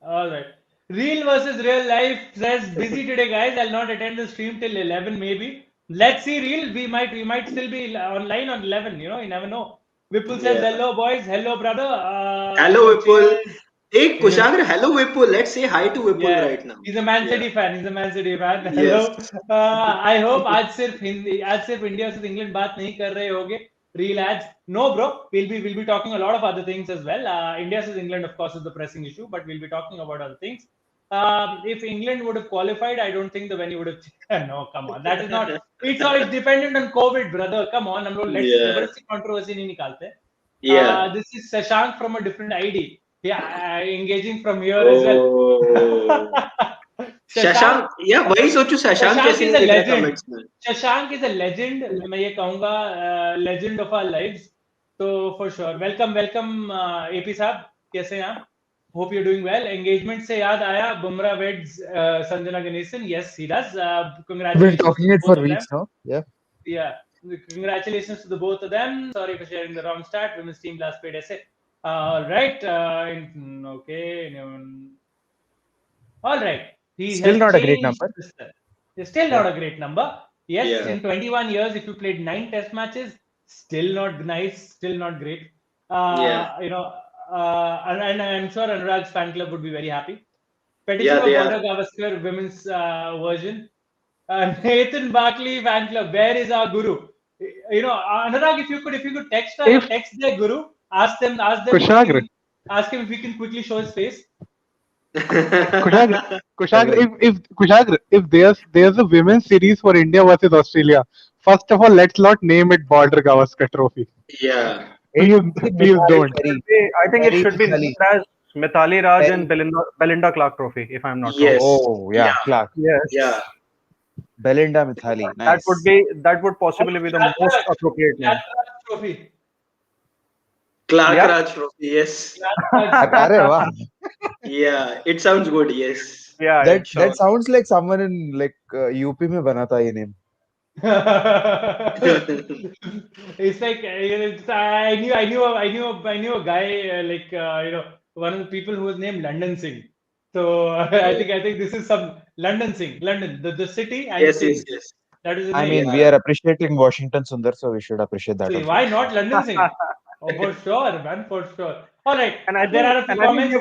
All right. Real versus real life says busy today, guys. I'll not attend the stream till 11, maybe. Let's see, real. We might still be online on 11. You know, you never know. Vipul says hello, boys. Hello, brother. Hello, Vipul. Hey, Kushagra. Hello, Vipul. Let's say hi to Vipul right now. He's a Man City fan. Hello. I hope आज सिर्फ India versus England बात नहीं कर रहे होगे. Real ads. No, bro. We'll be talking a lot of other things as well. India versus England, of course, is the pressing issue, but we'll be talking about other things. If England would have qualified, I don't think the venue would have. No, come on. That is not. It's dependent on COVID, brother. Come on. हम लोग let's controversy नहीं निकालते. This is Shashank from a different ID. Yeah, engaging from here as well. Shashank, yeah, वही सोचू Shashank कैसे is a नहीं दिखा legend. comments में. Shashank is a legend. मैं ये कहूँगा legend of our lives. So for sure, welcome AP साहब, कैसे हैं आप? Hope you're doing well. Engagement से याद आया, Bumrah weds Sanjana Ganesan. Yes, he does. Congratulations. We've been talking it for weeks now. Yeah. Congratulations to the both of them. Sorry for sharing the wrong stat. Women's team last played essay. All right. Okay. All right. Still not a great number. Still not a great number. Yes, Yeah. in 21 years, if you played 9 test matches, still not nice, still not great. Yeah. You know, and I'm sure Anurag's fan club would be very happy. Petition Yeah, for they Border are. Gavaskar women's version. Nathan Barkley fan club, where is our guru? You know, Anurag, if you could text their guru, ask them Kushagra. ask him if he can quickly show his face. Kushagra, if there's a women's series for India versus Australia, first of all, let's not name it Border Gavaskar Trophy. Yeah. Please don't. I think it should be Mithali. named as Mithali Raj Perry. and Belinda Clark Trophy, if I'm not Yes. wrong. Oh yeah, Clark. Yes. Yeah. Belinda Mithali. Nice. That would possibly be the most appropriate name. Trophy. Clark Yeah. Raj Trophy. Yes. Arre, wow. Yeah. It sounds good. Yes. Yeah. That Sure. that sounds like someone in like UP में बना था ये name. It's like I knew a guy one of the people who was named London Singh. So I think this is some London Singh, London, the city and Yes. Singh. Yes. Yes. That is the I name. mean, we are appreciating Washington Sundar, so we should appreciate that. See, Also. why not London Singh? Oh, for sure, man, for sure. All right, And I there are a few comments.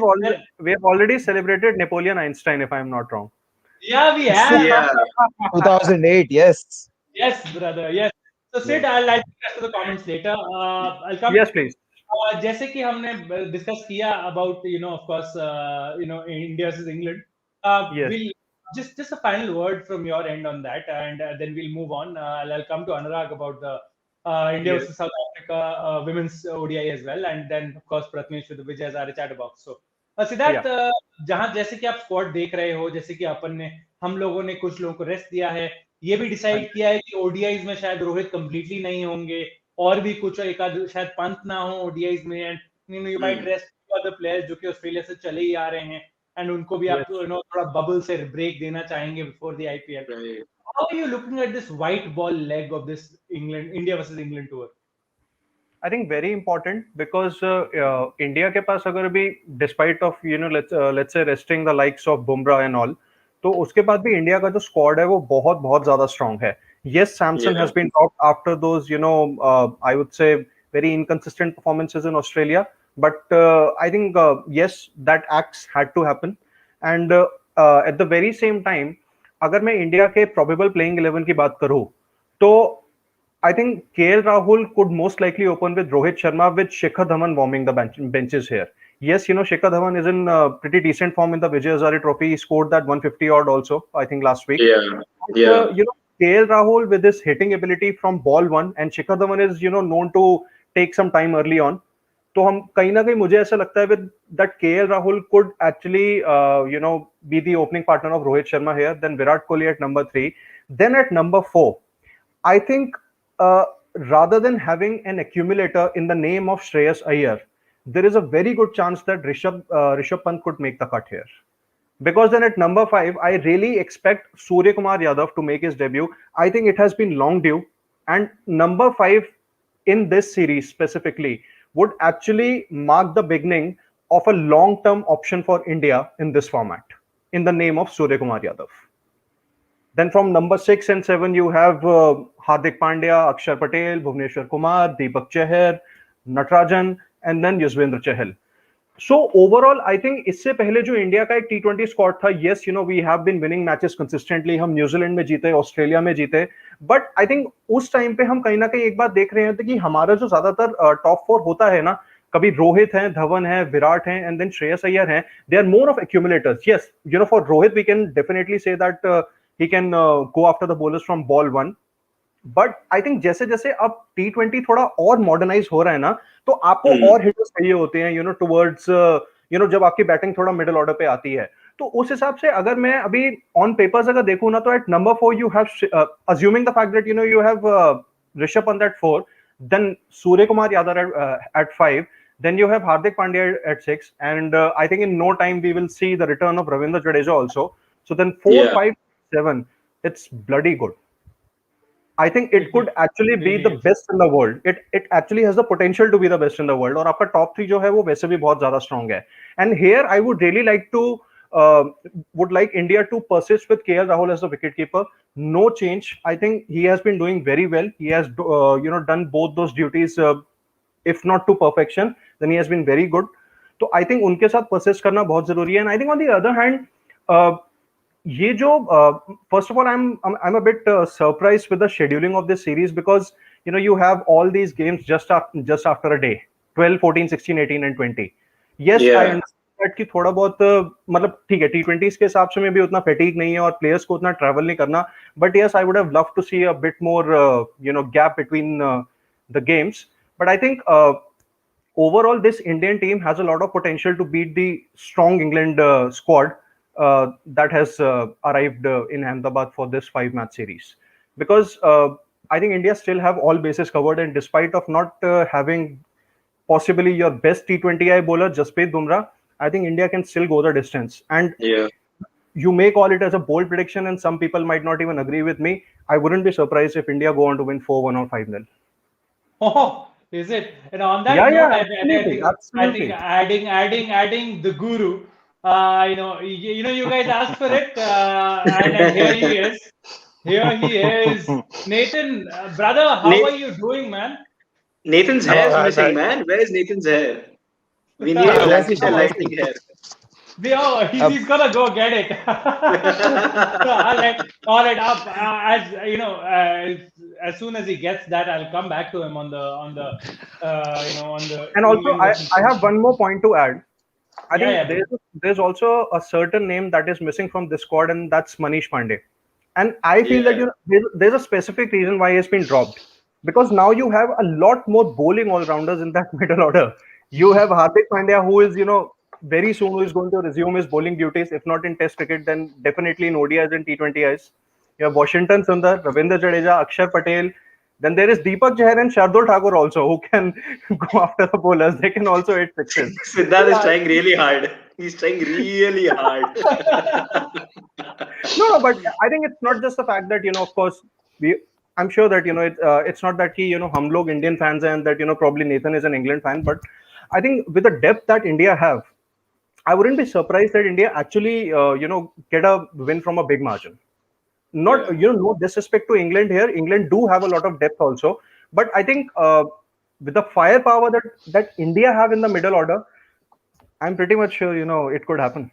we have already celebrated Napoleon Einstein, if I'm not wrong. Yeah, we have. Yeah. 2008, yes. Yes, brother. Yes. So Sid, I'll take the rest of the comments later. I'll come. Yes, please. जैसे कि हमने discuss किया about of course India versus England. Yes. We'll just a final word from your end on that, and then we'll move on. I'll come to Anurag about the India Yes. versus South Africa women's ODI as well, and then of course Pratmesh with the Vijay Hazare chatterbox. So Siddharth, जहां जैसे कि आप squad देख रहे हो, जैसे कि हम लोगों ने कुछ लोगों को रेस्ट दिया है, ये भी डिसाइड किया है कि ओडीआईज में शायद रोहित कंप्लीटली नहीं होंगे, और भी कुछ एक आध शायद पंत ना हो ओडीआईज में, and you might rest other players जो कि ऑस्ट्रेलिया से चले ही आ रहे हैं, एंड उनको भी आप थोड़ा बबल से ब्रेक देना चाहेंगे before the IPL. How are you looking at this white ball leg of this India versus England tour? I think very important because India के पास अगर भी despite of let's say resting the likes of Bumrah and all, तो उसके बाद भी India का जो squad है वो बहुत बहुत ज्यादा स्ट्रांग है. Yes, Samson has been dropped after those I would say very inconsistent performances in Australia, but I think yes, that acts had to happen, and at the very same time अगर मैं India के probable playing 11 की बात करूँ तो I think KL Rahul could most likely open with Rohit Sharma with Shikhar Dhawan warming the benches here. Yes, Shikhar Dhawan is in pretty decent form in the Vijay Hazare Trophy. He scored that 150 odd also, I think, last week. Yeah. KL Rahul with his hitting ability from ball one, and Shikhar Dhawan is known to take some time early on. तो हम कहीं ना कहीं मुझे ऐसा लगता है with that KL Rahul could actually be the opening partner of Rohit Sharma here. Then Virat Kohli at number 3. Then at number 4, I think. Rather than having an accumulator in the name of Shreyas Iyer, there is a very good chance that Rishabh Pant could make the cut here. Because then at number 5, I really expect Surya Kumar Yadav to make his debut. I think it has been long due. And number 5 in this series specifically would actually mark the beginning of a long-term option for India in this format in the name of Surya Kumar Yadav. Then from number 6 and 7, you have Hardik Pandya, Akshar Patel, Bhuvneshwar Kumar, Deepak Chahar, Natarajan, and then Yuzvendra Chahal. So overall, I think इससे पहले जो India का एक T20 squad था, yes, we have been winning matches consistently. हम New Zealand में जीते, Australia में जीते, but I think उस टाइम पे हम कहीं ना कहीं एक बात देख रहे हैं कि हमारा जो ज्यादातर टॉप 4 होता है ना, कभी रोहित है, धवन है, विराट है, and then Shreyas Iyer हैं, they are more of accumulators. Yes, for Rohit we can definitely say that he can go after the bowlers from ball 1. But I think जैसे जैसे अब T20 थोड़ा और मॉडर्नाइज हो रहा है ना, तो आपको और हिटर्स चाहिए होते हैं टुवर्ड्स जब आपकी बैटिंग थोड़ा मिडिल ऑर्डर पे आती है. तो उस हिसाब से अगर मैं अभी ऑन पेपर्स अगर देखूं ना, तो at number 4 you have assuming the fact that you have Rishabh Pant at 4, then Surya Kumar Yadav at 5, then you have Hardik Pandya at 6, and I think in no time we will see the return of Ravindra Jadeja also. So then 4, 5, 7, it's bloody good. I think it could actually be the best in the world. It actually has the potential to be the best in the world. और आपका top 3 जो है वो वैसे भी बहुत ज़्यादा strong है. And here I would really like to would like India to persist with KL Rahul as the wicketkeeper. No change. I think he has been doing very well. He has done both those duties, if not to perfection, then he has been very good. तो I think उनके साथ persist करना बहुत जरूरी है. And I think on the other hand ये जो first of all I am a bit surprised with the scheduling of this series because you have all these games just after a day, 12, 14, 16, 18 and 20. Yes, I understand that कि थोड़ा बहुत मतलब ठीक है T20s के हिसाब से में भी उतना फैटीग नहीं है और प्लेयर्स को उतना ट्रैवल नहीं करना, but yes, I would have loved to see a bit more gap between the games. But I think overall, this Indian team has a lot of potential to beat the strong England squad that has arrived in Ahmedabad for this 5-match series. Because I think India still have all bases covered, and despite of not having possibly your best T20I bowler, Jasprit Bumrah, I think India can still go the distance. And you may call it as a bold prediction, and some people might not even agree with me. I wouldn't be surprised if India go on to win 4-1 or 5-0. Oh, is it? And on that note, I think adding the guru. You guys asked for it, and here he is. Here he is. Nathan, brother, how are you doing, man? Nathan's hair is missing, man. Where is Nathan's hair? We need a Lancashire lightning hair. He's gonna go get it. all right. As you know, as soon as he gets that, I'll come back to him on the. And also, I have one more point to add. I think there's also a certain name that is missing from this squad, and that's Manish Pandey. And I feel that there's a specific reason why he's been dropped, because now you have a lot more bowling all-rounders in that middle order. You have Hardik Pandya, who is very soon who is going to resume his bowling duties, if not in Test cricket, then definitely in ODIs and T20Is. You have Washington Sundar, Ravindra Jadeja, Akshar Patel. Then there is Deepak Chahar and Shardul Thakur also, who can go after the bowlers. They can also hit sixes. Siddharth is trying really hard. He's trying really hard. No, but I think it's not just the fact that of course I'm sure that it's not that hum log Indian fans and that probably Nathan is an England fan, but I think with the depth that India have, I wouldn't be surprised that India actually get a win from a big margin. Not no disrespect to England here. England do have a lot of depth also, but I think with the firepower that India have in the middle order, I'm pretty much sure it could happen.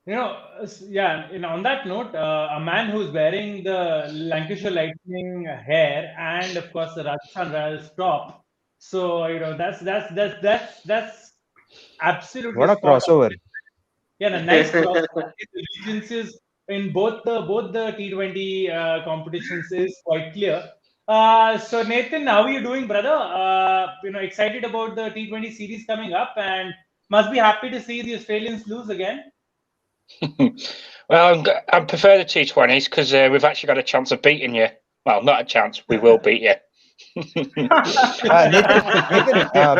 On that note, a man who's wearing the Lancashire Lightning hair and of course the Rajasthan Royals top. So that's absolutely what a crossover. Yeah, nice crossover. Allegiances in both the T20 competitions is quite clear. So Nathan, how are you doing, brother? Excited about the T20 series coming up, and must be happy to see the Australians lose again. Well, I prefer the T20s because we've actually got a chance of beating you. Well, not a chance. We will beat you. Nathan,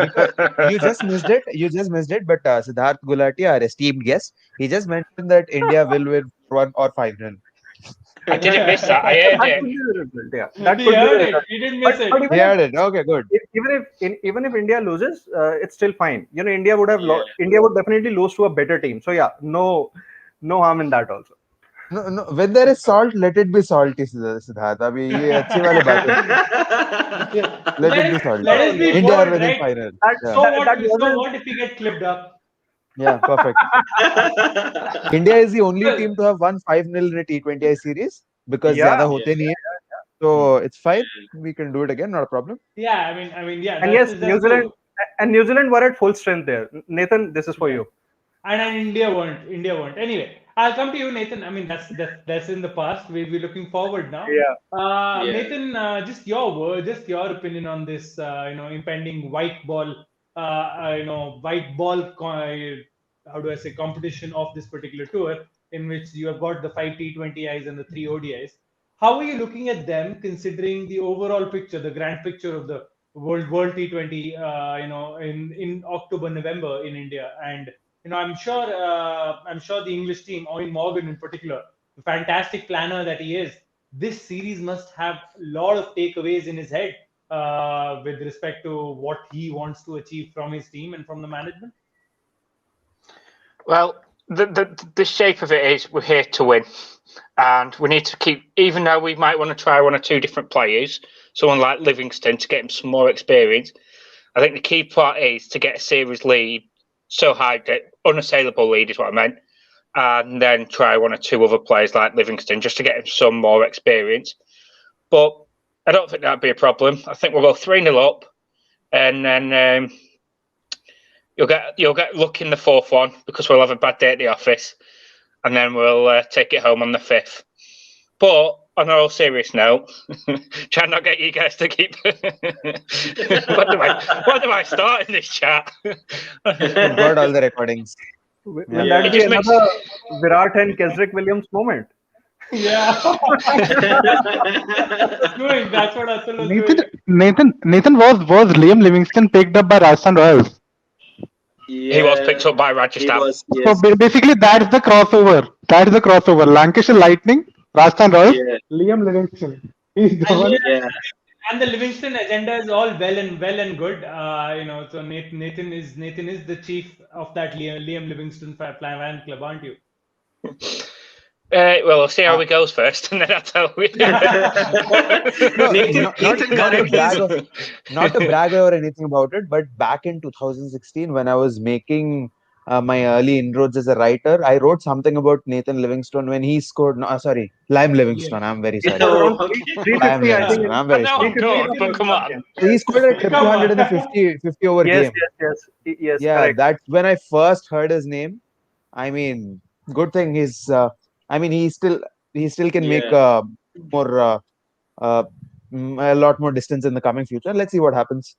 because you just missed it. But Siddharth Gulati, our esteemed guest, he just mentioned that India will win 1 or 5-0. I didn't miss that. I heard it. He didn't miss it. He heard it. Okay, good. Even if India loses, it's still fine. India would have India would definitely lose to a better team. So no harm in that also. No. When there is salt, let it be salty, Siddharth. I mean, ये अच्छी वाली बात है. Let it be salty. Let it be India bold, are winning right? final. So what if we get clipped up? Yeah, perfect. India is the only team to have won 5-0 in a T20I series because ज़्यादा होते नहीं है. So it's fine. We can do it again. Not a problem. Yeah, I mean, yeah. And yes, New Zealand were at full strength there. Nathan, this is for you. And India won't. Anyway, I'll come to you, Nathan. I mean, that's in the past. We'll be looking forward now. Nathan, just your opinion on this, impending white ball, how do I say, competition of this particular tour, in which you have got the 5 T20Is and the 3 ODIs. How are you looking at them, considering the overall picture, the grand picture of the World T20, in October, November in India? And I'm sure the English team, Owen Morgan in particular, the fantastic planner that he is, this series must have a lot of takeaways in his head with respect to what he wants to achieve from his team and from the management. Well, the shape of it is we're here to win, and we need to keep. Even though we might want to try one or two different players, someone like Livingston to get him some more experience. I think the key part is to get a series lead so high that unassailable lead is what I meant, and then try one or two other players like Livingston just to get him some more experience. But I don't think that'd be a problem. I think we'll go 3-0 up, and then you'll get luck in the fourth one because we'll have a bad day at the office, and then we'll take it home on the 5th. But on a all serious note, try not get you guys to keep. What do I start in this chat? We've got all the recordings. Will that be another Virat and Kesrick Williams moment? Yeah. That's what Atul was doing. Nathan, was Liam Livingston picked up by Rajasthan Royals? Yeah, He was picked up by Rajasthan. Yes. So basically, that's the crossover. Lancashire Lightning, Rajasthan Royals, Liam Livingston. He's the one. And the Livingston agenda is all well and good. So Nathan is the chief of that Liam Livingston fan club, aren't you? Well, we'll see how it goes first, and then I'll tell you. Not to brag or anything about it, but back in 2016, when I was making my early inroads as a writer, I wrote something about Nathan Livingstone when he scored. Lime Livingstone. I'm very sorry. Lime Livingstone. I'm very sorry. But come on. He scored a 200 in a 50 over game. Yes. Yeah, correct. that's when I first heard his name. I mean, good thing he's. He still can make a lot more distance in the coming future. Let's see what happens.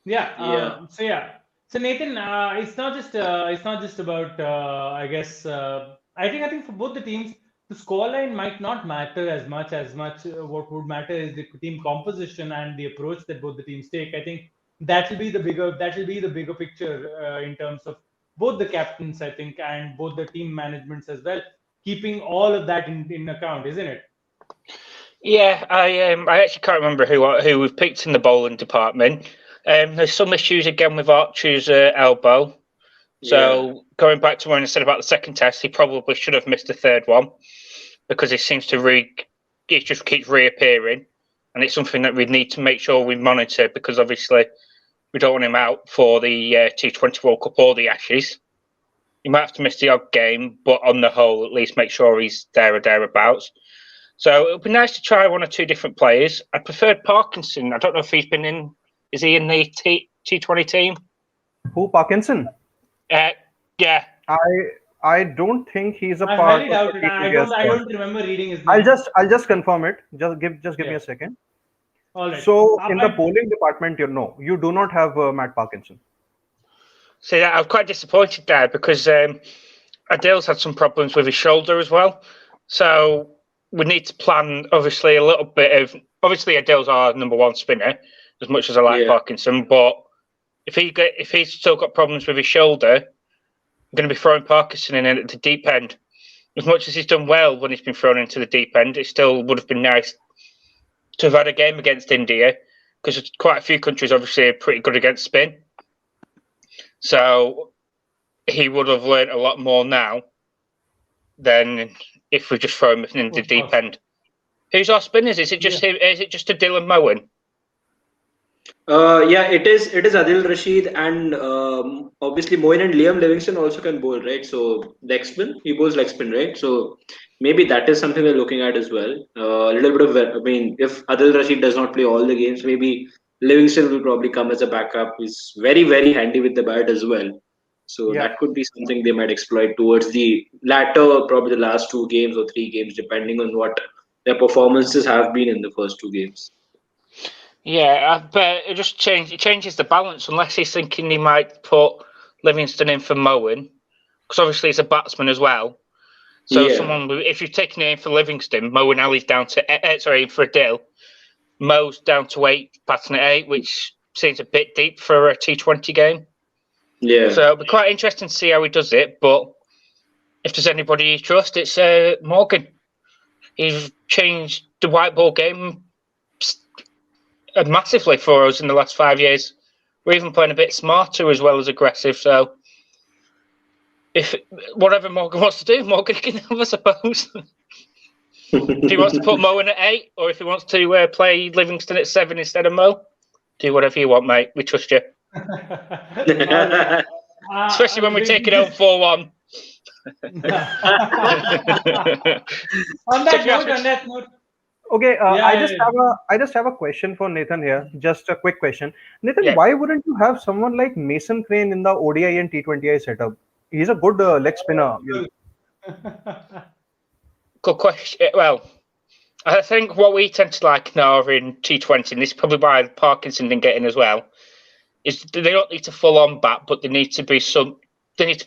So Nathan, it's not just about. I think for both the teams, the scoreline might not matter as much. What would matter is the team composition and the approach that both the teams take. I think that will be the bigger picture in terms of both the captains, I think, and both the team managements as well, keeping all of that in account, isn't it? Yeah, I actually can't remember who we've picked in the bowling department. There's some issues again with Archer's elbow. So going back to when I said about the second test, he probably should have missed the third one because it seems to it just keeps reappearing, and it's something that we need to make sure we monitor because obviously we don't want him out for the T20 World Cup or the Ashes. He might have to miss the odd game, but on the whole, at least make sure he's there or thereabouts. So it would be nice to try one or two different players. I preferred Parkinson. I don't know if he's been in. Is he in the T20 team? Who, Parkinson? Yeah. I don't think he's a part. I doubt it. I don't remember reading his name. I'll just confirm it. Just give me a second. All right. So in the polling department, you do not have Matt Parkinson. So yeah, I'm quite disappointed there because Adele's had some problems with his shoulder as well. So we need to plan, obviously, a little bit of. Obviously, Adele's our number one spinner, as much as I like Parkinson. But if he's still got problems with his shoulder, I'm going to be throwing Parkinson in at the deep end. As much as he's done well when he's been thrown into the deep end, it still would have been nice to have had a game against India because quite a few countries obviously are pretty good against spin. So he would have learned a lot more now than if we just throw him in the deep end. Who's our spinners? Is it just him? Is it just a Dylan Moen? It is Adil Rashid and obviously Moin and Liam Livingston also can bowl, right? So leg spin, he bowls leg spin, right? So maybe that is something they're looking at as well. A little bit of, if Adil Rashid does not play all the games, maybe Livingston will probably come as a backup. He's very, very handy with the bat as well. So that could be something they might exploit towards the latter, probably the last 2 games or 3 games, depending on what their performances have been in the first 2 games. Yeah, but it just changes the balance unless he's thinking he might put Livingston in for Moen, because obviously he's a batsman as well. So if you've taken it in for Livingston, Moen Ali's down to for Adil, Mo's down to 8, batting at 8, which seems a bit deep for a T20 game. Yeah. So it'll be quite interesting to see how he does it. But if there's anybody you trust, it's Morgan. He's changed the white ball game massively for us in the last 5 years. We're even playing a bit smarter as well as aggressive. So if whatever Morgan wants to do, Morgan can have, I suppose. If he wants to put Mo in at 8, or if he wants to play Livingston at 7 instead of Mo, do whatever you want, mate. We trust you. Especially when we take it out 4-1. On that note. Okay, I just have a question for Nathan here. Just a quick question, Nathan. Yeah. Why wouldn't you have someone like Mason Crane in the ODI and T20I setup? He's a good leg spinner. Good question. Well, I think what we tend to like now in T20, and this is probably why Parkinson didn't get in as well, is they don't need to full on bat, but they need to be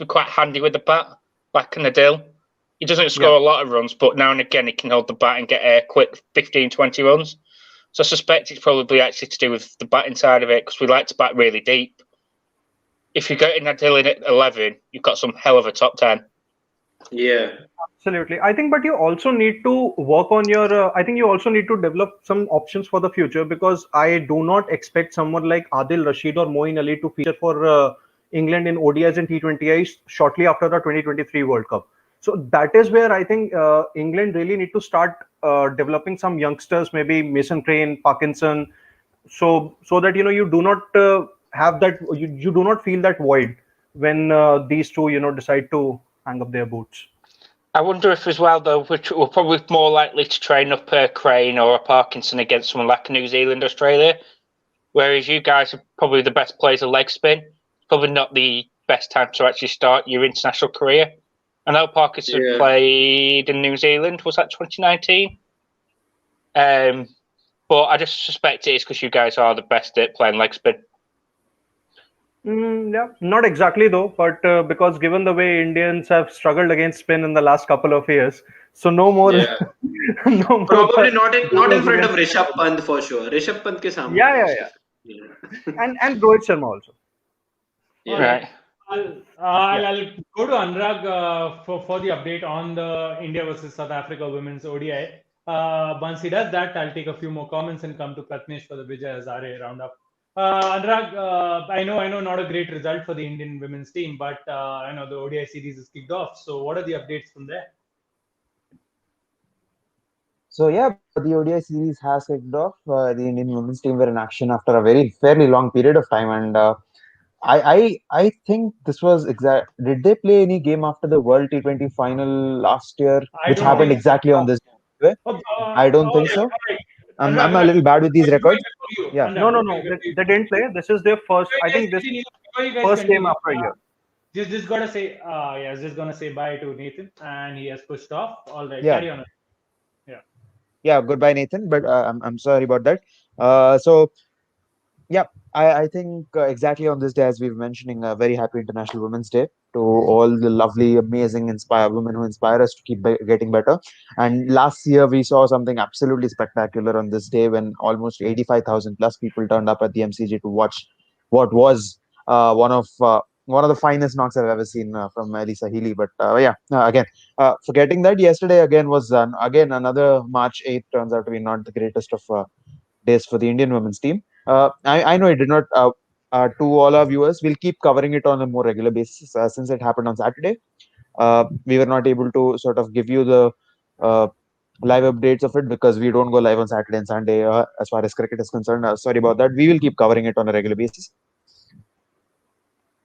quite handy with the bat, like Nadil. He doesn't score a lot of runs, but now and again he can hold the bat and get a quick 15, 20 runs. So I suspect it's probably actually to do with the batting side of it, because we like to bat really deep. If you get Nadil in at 11, you've got some hell of a top 10. Yeah. Absolutely. I think, but you also need to work on your, I think you also need to develop some options for the future, because I do not expect someone like Adil Rashid or Moeen Ali to feature for England in ODIs and T20Is shortly after the 2023 World Cup. So that is where I think England really need to start developing some youngsters, maybe Mason Crane, Parkinson, so that you do not have that, you do not feel that void when these two decide to hang up their boots. I wonder if as well, though, we're probably more likely to train up a Crane or a Parkinson against someone like New Zealand, Australia, whereas you guys are probably the best players of leg spin. Probably not the best time to actually start your international career. I know Parkinson played in New Zealand. Was that 2019? But I just suspect it is because you guys are the best at playing leg spin. Yeah, not exactly though, but because given the way Indians have struggled against spin in the last couple of years, so no more. Yeah. No more Probably not in front of Rishabh Pant for sure. Rishabh Pant ke samne. Yeah. And Rohit Sharma also. Yeah. Right. I'll go to Anurag for the update on the India versus South Africa women's ODI. Once he does that, I'll take a few more comments and come to Pratnesh for the Vijay Hazare roundup. Anurag, I know not a great result for the Indian women's team, but I know the ODI series is kicked off. So what are the updates from there? So yeah, the ODI series has kicked off. The Indian women's team were in action after a fairly long period of time, and I think this was exact. Did they play any game after the World T20 final last year, which happened exactly on this day? I don't think so. I'm a little bad with these records. Yeah. No. They didn't play. This is their first. I think this first game after a year. Just gotta say, just gonna say bye to Nathan, and he has pushed off. All right, Yeah. carry on. Yeah, goodbye, Nathan. But I'm sorry about that. So yeah, I think exactly on this day, as we were mentioning, a very happy International Women's Day to all the lovely, amazing, women who inspire us to keep getting better. And last year, we saw something absolutely spectacular on this day when almost 85,000 plus people turned up at the MCG to watch what was one of the finest knocks I've ever seen from Elisa Healy. But again, forgetting that, yesterday again was another March 8th turns out to be not the greatest of days for the Indian women's team. I know it did not. To all our viewers, we'll keep covering it on a more regular basis since it happened on Saturday. We were not able to sort of give you the live updates of it because we don't go live on Saturday and Sunday as far as cricket is concerned. Sorry about that. We will keep covering it on a regular basis.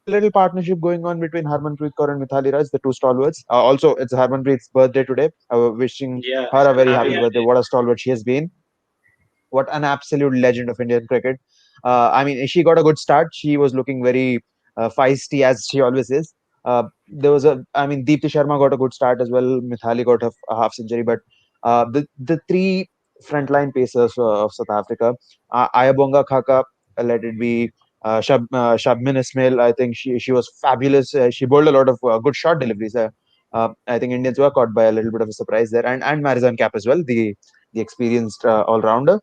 A little partnership going on between Harmanpreet Kaur and Mithali Raj, the two stalwarts. Also, it's Harmanpreet's birthday today. Wishing her a very happy birthday. What a stalwart she has been. What an absolute legend of Indian cricket. I mean, she got a good start. She was looking very feisty, as she always is. Deepti Sharma got a good start as well. Mithali got a half century. But the three frontline pacers of South Africa, Ayabonga Khaka, let it be Shabmin Ismail, I think she was fabulous. She bowled a lot of good short deliveries. I think Indians were caught by a little bit of a surprise there. And Marizan Cap as well, the experienced all-rounder.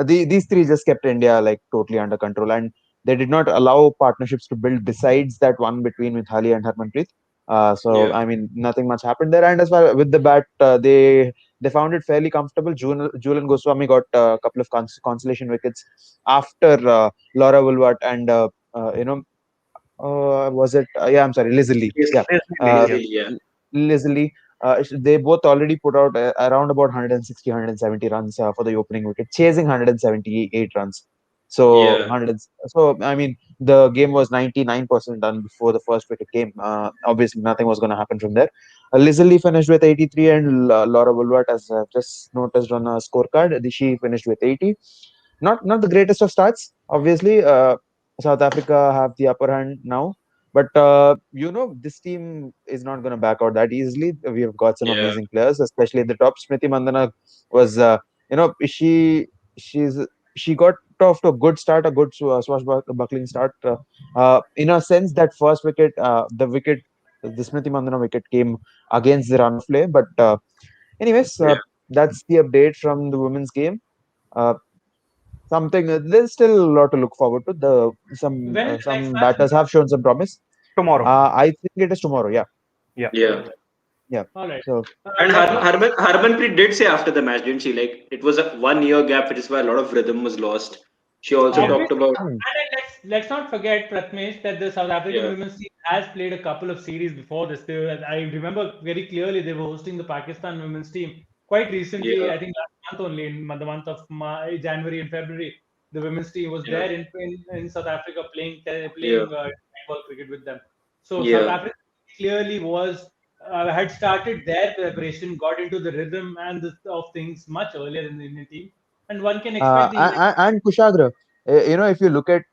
These three just kept India like totally under control, and they did not allow partnerships to build besides that one between Mithali and Harmanpreet. I mean, nothing much happened there. And as far with the bat, they found it fairly comfortable. Julian Goswami got a couple of consolation wickets after Laura Woolwart and Was it? Yeah, I'm sorry, Lizzie. Yeah, uh, Lazily, yeah. Lizzie. They both already put out around about 160, 170 runs for the opening wicket, chasing 178 runs. So Yeah. 100. So I mean, the game was 99% done before the first wicket came. Obviously, nothing was going to happen from there. Lizzie finished with 83, and Laura Bulwart, as I've just noticed on a scorecard, she finished with 80. Not the greatest of starts, obviously. South Africa have the upper hand now, but this team is not going to back out that easily. We have got some Yeah. amazing players, especially at the top. Smriti Mandana was, she's she got off to a good start, a good swashbuckling start. In a sense, that first wicket, the Smriti Mandana wicket came against the run of play. But anyways, Yeah. that's the update from the women's game. Uh, something there's still a lot to look forward to. The When is the next some match, batters have shown some promise. Tomorrow. I think it is tomorrow. Yeah, Yeah. Yeah. yeah. All right. So And Pratmesh? Harmanpreet did say after the match, didn't she? Like it was a 1 year gap, which is why a lot of rhythm was lost. She also Yeah. talked Obviously, about, hmm, and then let's not forget, Pratmesh, that the South African yeah, women's team has played a couple of series before this. I remember very clearly they were hosting the Pakistan women's team quite recently. yeah, I think last month only, in the month of January and February, the women's team was yeah, there in South Africa yeah, playing netball cricket with them. So South yeah. Africa clearly was had started their preparation, got into the rhythm of things much earlier than the Indian team, and one can expect the Indian. and Kushagra, if you look at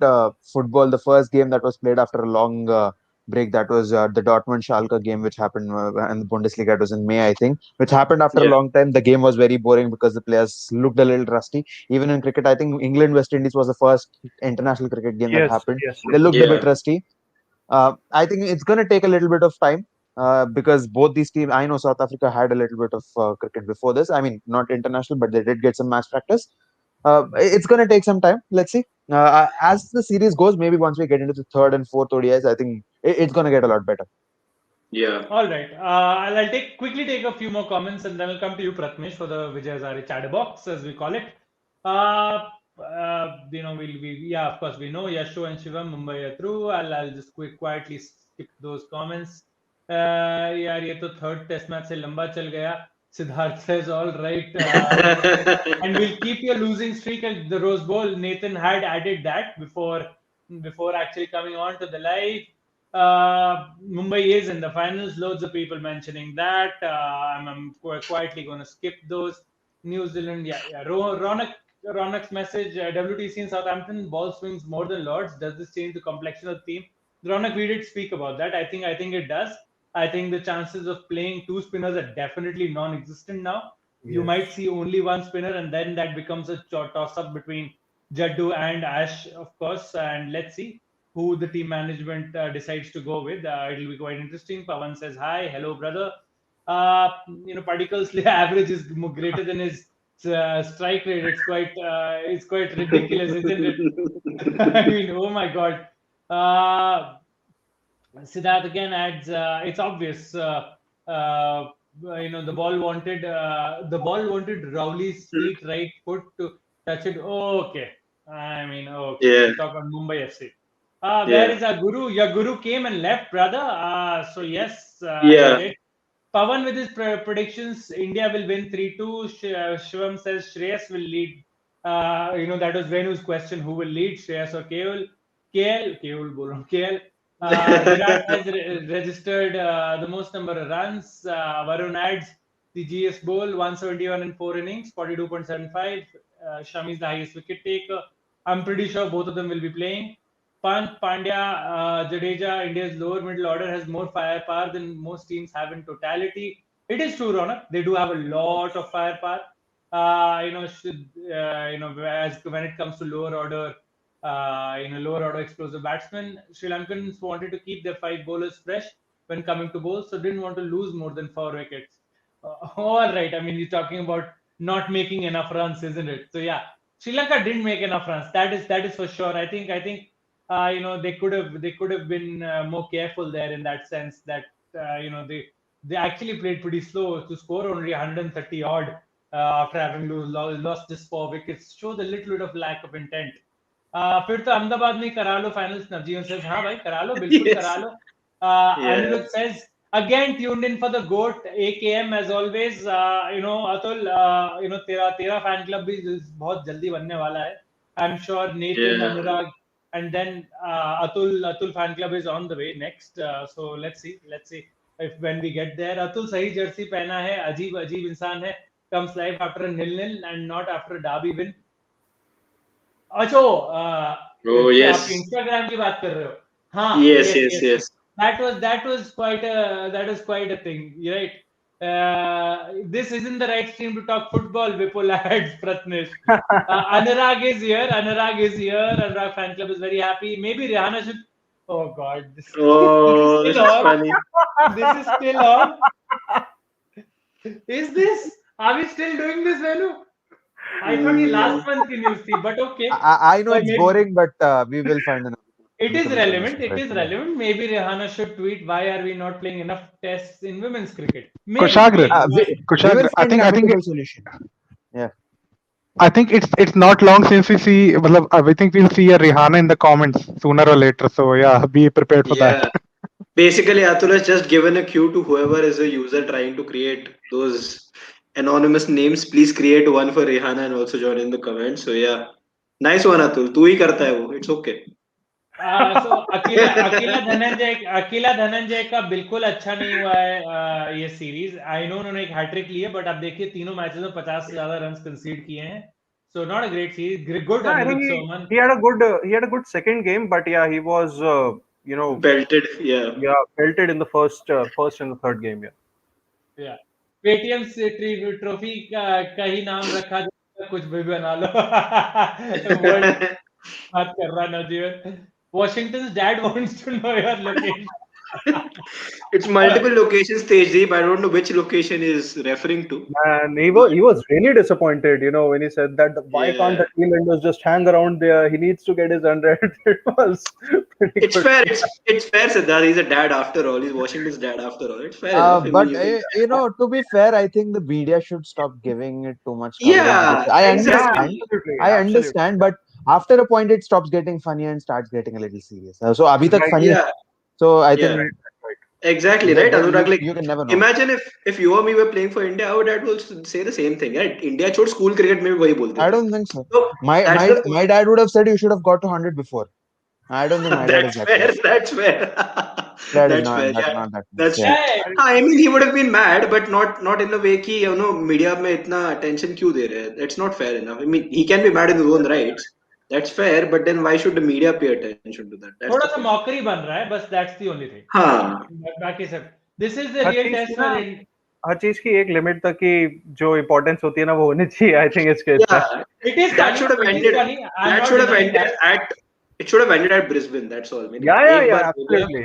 football, the first game that was played after a long break, that was the Dortmund Schalke game, which happened in the Bundesliga. It was in May, I think, which happened after a Yeah. long time. The game was very boring because the players looked a little rusty. Even in cricket, I think England West Indies was the first international cricket game that Yes. happened. Yes. They looked a Yeah. bit rusty. I think it's going to take a little bit of time because both these teams, I know South Africa had a little bit of cricket before this. I mean, not international, but they did get some match practice. It's going to take some time. Let's see. As the series goes, maybe once we get into the third and fourth ODIs, I think it's going to get a lot better. Yeah. All right. I'll quickly take a few more comments and then I'll come to you, Pratmesh, for the Vijay Hazare chatter box, as we call it. Yeah, of course, we know Yasho and Shivam Mumbai are through. I'll just quietly skip those comments. यार ये तो third test match से लंबा चल गया. Siddharth says, all right. And we'll keep your losing streak at the Rose Bowl. Nathan had added that before actually coming on to the live. Mumbai is in the finals. Loads of people mentioning that. I'm quietly going to skip those. New Zealand, yeah. Ronak's message: WTC in Southampton, ball swings more than Lords. Does this change the complexion of the team? Ronak, we did speak about that. I think it does. I think the chances of playing two spinners are definitely non-existent now. You Yes. might see only one spinner, and then that becomes a toss-up between Jaddu and Ash, of course. And let's see who the team management decides to go with. It'll be quite interesting. Pawan says hi, hello, brother. Particles average is greater than his strike rate. It's quite ridiculous, isn't it? I mean, oh my god. Siddharth again adds, it's obvious. The ball wanted Rowley's sweet right foot to touch it. Oh, okay. I mean, okay. Yeah. We talk about Mumbai FC. Where Yeah. is our guru? Your guru came and left, brother. So yes, he Yeah. did. Pawan with his predictions, India will win 3-2. Shivam says Shreyas will lead. That was Venu's question, who will lead, Shreyas or KL? KL bol raha KL. Virat has registered the most number of runs. Varun adds the GS Bowl, 171 in 4 innings, 42.75. Shami is the highest wicket taker. I'm pretty sure both of them will be playing. Pant, Pandya, Jadeja, India's lower middle order has more firepower than most teams have in totality. It is true, Ronak. They do have a lot of firepower. As when it comes to lower order explosive batsmen, Sri Lankans wanted to keep their 5 bowlers fresh when coming to bowl, so didn't want to lose more than 4 wickets. All right. I mean, you're talking about not making enough runs, isn't it? So yeah, Sri Lanka didn't make enough runs. That is for sure. I think they could have been more careful there in that sense that they actually played pretty slow to score only 130 odd after having lost just 4 wickets. Shows a little bit of lack of intent. फिर तो अहमदाबाद में करा लो finals. नवजीवन says, हाँ भाई करा लो, बिल्कुल करा लो. Anirudh says, again tuned in for the GOAT, AKM as always. Atul, तेरा fan club भी बहुत जल्दी बनने वाला है. I'm sure Nathan, Anurag, and then Atul fan club is on the way next. So let's see if when we get there. Atul सही Jersey पहना है, अजीब इंसान है. Comes live after a 0-0 and not after a derby win. अच्छा, आप Instagram की बात कर रहे हो? हाँ, yes. That was quite a thing, right? This isn't the right stream to talk football. Vipul adds, Pratnesh. Anurag is here. Anurag fan club is very happy. Maybe Rihanna should. Oh God, this is still on. Funny. This is still on. Is this? Are we still doing this, Venu? I thought ये last month की news थी, but okay. I know it's boring, but we will find another. It is relevant. Maybe Rihanna should tweet, why are we not playing enough tests in women's cricket? Kushagra, I think solution. Yeah. I think it's not long since we see. I think we'll see a Rihanna in the comments sooner or later. So yeah, be prepared for that. Basically, Atul has just given a cue to whoever is a user trying to create those anonymous names. Please create one for Rihanna and also join in the comments. So yeah, nice one, Atul. तू ही करता है वो. It's okay. So अकेला धनंजय का बिल्कुल अच्छा नहीं हुआ है ये सीरीज. आई नो उन्होंने एक हैट्रिक ली है, बट आप देखिए तीनों मैचेस में 50 से ज्यादा रन्स कंसीड किए हैं. So not a great series. Good. I think he had a good second game, but yeah, he was belted. Belted in the first and the third game. Yeah. Paytm trophy का ही नाम रखा जाए, कुछ भी बना लो. बात कर रहा नवजीवन. Washington's dad wants to know your location. It's multiple locations, Tejdeep. I don't know which location is referring to. And he was really disappointed, when he said that why can't the Clevelanders just hang around there? He needs to get his 100. It was it's good. Fair. It's fair, Siddharth. He's a dad after all. He's Washington's dad after all. It's fair enough. But to be fair, I think the media should stop giving it too much coverage. Yeah, I understand, but after a point, it stops getting funny and starts getting a little serious. So, abhi tak funny. Yeah. So I think exactly right, Anurag. Like, you can never know. Imagine if you or me were playing for India, our dad will say the same thing, right? India छोड़ school cricket में भी वही बोलते. I don't think so. My dad would have said you should have got to 100 before. I don't think my dad is that fair. That's fair. That's fair. That's fair. I mean, he would have been mad, but not in the way कि media में इतना attention क्यों दे रहे हैं. That's not fair enough. I mean, he can be mad in his own rights. That's fair, but then why should the media pay attention to that? थोड़ा सा mockery बन रहा है, बस that's the only thing. हाँ. बाकी सब. This is the real test for India. हर चीज की एक लिमिट तक की जो इम्पोर्टेंस होती है ना, वो होनी चाहिए. आई थिंक इस केस में it is that should have ended. It should have ended at Brisbane. That's all. Absolutely.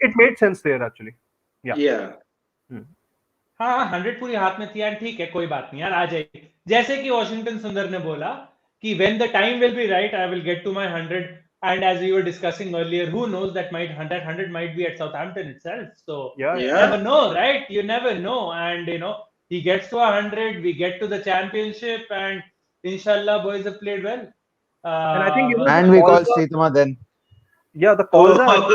It made sense there actually. Yeah. हाँ, 100 पूरी हाथ में थी यार. ठीक है, कोई बात नहीं यार, आ जाएगी. जैसे कि वॉशिंगटन सुंदर ने बोला कि when the time will be right, I will get to my 100. And as we were discussing earlier, who knows, that 100 might be at Southampton itself. So you never know, right? You never know. And he gets to 100, we get to the championship, and inshallah, boys have played well. And I think and we call Sritama then. Yeah, the calls are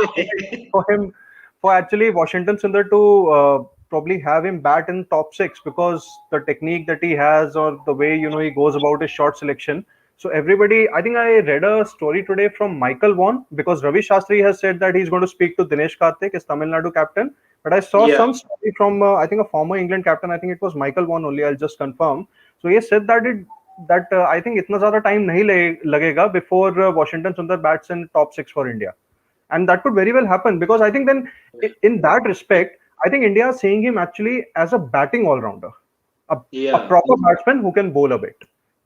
for him, for actually Washington Sundar to probably have him bat in top 6, because the technique that he has, or the way he goes about his shot selection. So everybody, I think I read a story today from Michael Vaughan, because Ravi Shastri has said that he's going to speak to Dinesh Karthik, his Tamil Nadu captain. But I saw some story from I think a former England captain. I think it was Michael Vaughan only. I'll just confirm. So he said that I think itna zyada time nahi lagega before Washington Sundar bats in top 6 for India, and that could very well happen, because I think then in that respect, I think India is seeing him actually as a batting all-rounder, a proper batsman who can bowl a bit.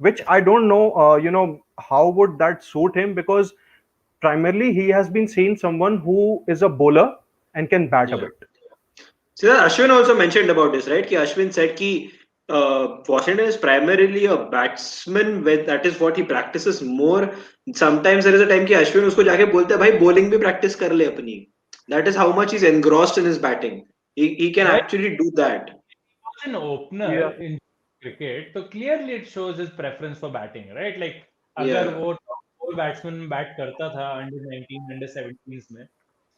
Which I don't know, how would that suit him, because primarily he has been seen someone who is a bowler and can bat a bit. So Ashwin also mentioned about this, right? Ki Ashwin said ki Washington is primarily a batsman, that is what he practices more. Sometimes there is a time ki Ashwin usko jaake bolte hai, bhai bowling bhi practice kar le apni. That is how much he's engrossed in his batting. He can actually do that. An opener in cricket, so clearly it shows his preference for batting, right? Like, अगर वो batsman bat करता था under 19 under 17 में,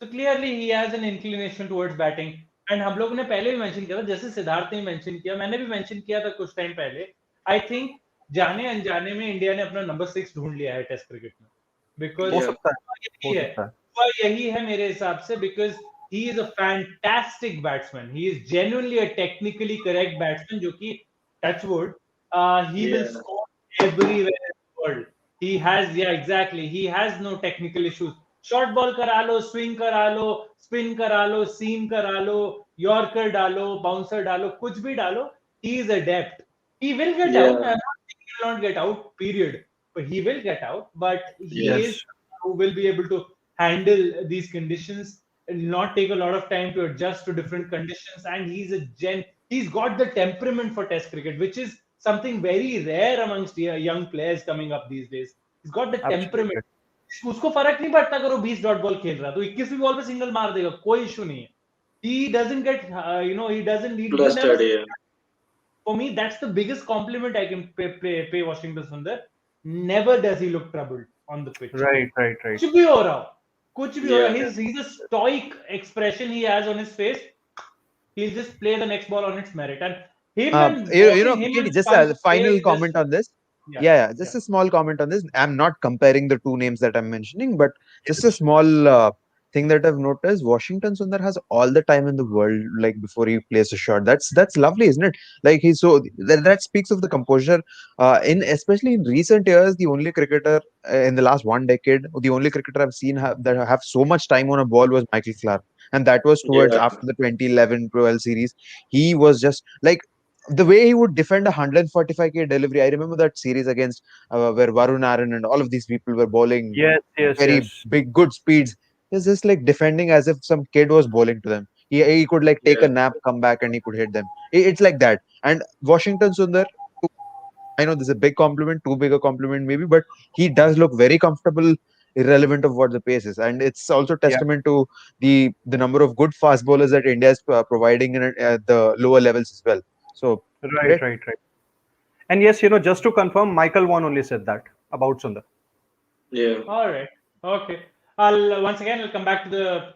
तो clearly he has an inclination towards batting. And हम लोगों ने पहले भी मेंशन किया था, जैसे सिद्धार्थ ने मेंशन किया, मैंने भी मेंशन किया था कुछ टाइम पहले, आई थिंक जाने अनजाने में इंडिया ने अपना नंबर 6 ढूंढ लिया है टेस्ट क्रिकेट में, बिकॉज हो सकता यही है, यही है मेरे हिसाब से, because he is a fantastic batsman. He is genuinely a technically correct batsman, जो कि touch wood, he will score everywhere in the world. He has, yeah, exactly. He has no technical issues. Short ball करा लो, swing करा लो, spin करा लो, seam करा लो, yorker डालो, bouncer डालो, कुछ भी डालो, he is adept. He will get out. I'm not saying he will not get out, period. But he will get out. But he is who will be able to handle these conditions and not take a lot of time to adjust to different conditions. And he's got the temperament for test cricket, which is something very rare amongst young players coming up these days. He's got the temperament. उसको फर्क नहीं पड़ता अगर वो 20 dot ball खेल रहा तो 21वीं बॉल पे सिंगल मार देगा, कोई इशू नहीं है. He doesn't get he doesn't he Flustered, for me that's the biggest compliment I can pay Washington Sundar. Never does he look troubled on the pitch. Right. कुछ भी हो रहा हो, कुछ भी हो रहा है, he's a stoic expression he has on his face. He'll just play the next ball on its merit. And him just a final comment on this. Just a small comment on this. I'm not comparing the two names that I'm mentioning, but just a small thing that I've noticed. Washington Sundar has all the time in the world, like before he plays a shot. That's lovely, isn't it? Like he's so that speaks of the composure. Especially in recent years, the only cricketer in the last one decade, the only cricketer I've seen that have so much time on a ball was Michael Clark, and that was towards after the 2011 Pro L series. He was just like the way he would defend a 145k delivery. I remember that series against where Varun Aaron and all of these people were bowling very big, good speeds. It's just like defending as if some kid was bowling to them. He could like take a nap, come back, and he could hit them. It's like that. And Washington Sundar, I know this is a big compliment, too big a compliment maybe, but he does look very comfortable, irrelevant of what the pace is. And it's also testament to the number of good fast bowlers that India is providing at the lower levels as well. So right. And yes, just to confirm, Michael Vaughan only said that about Sundar. All right. Okay. I'll come back to the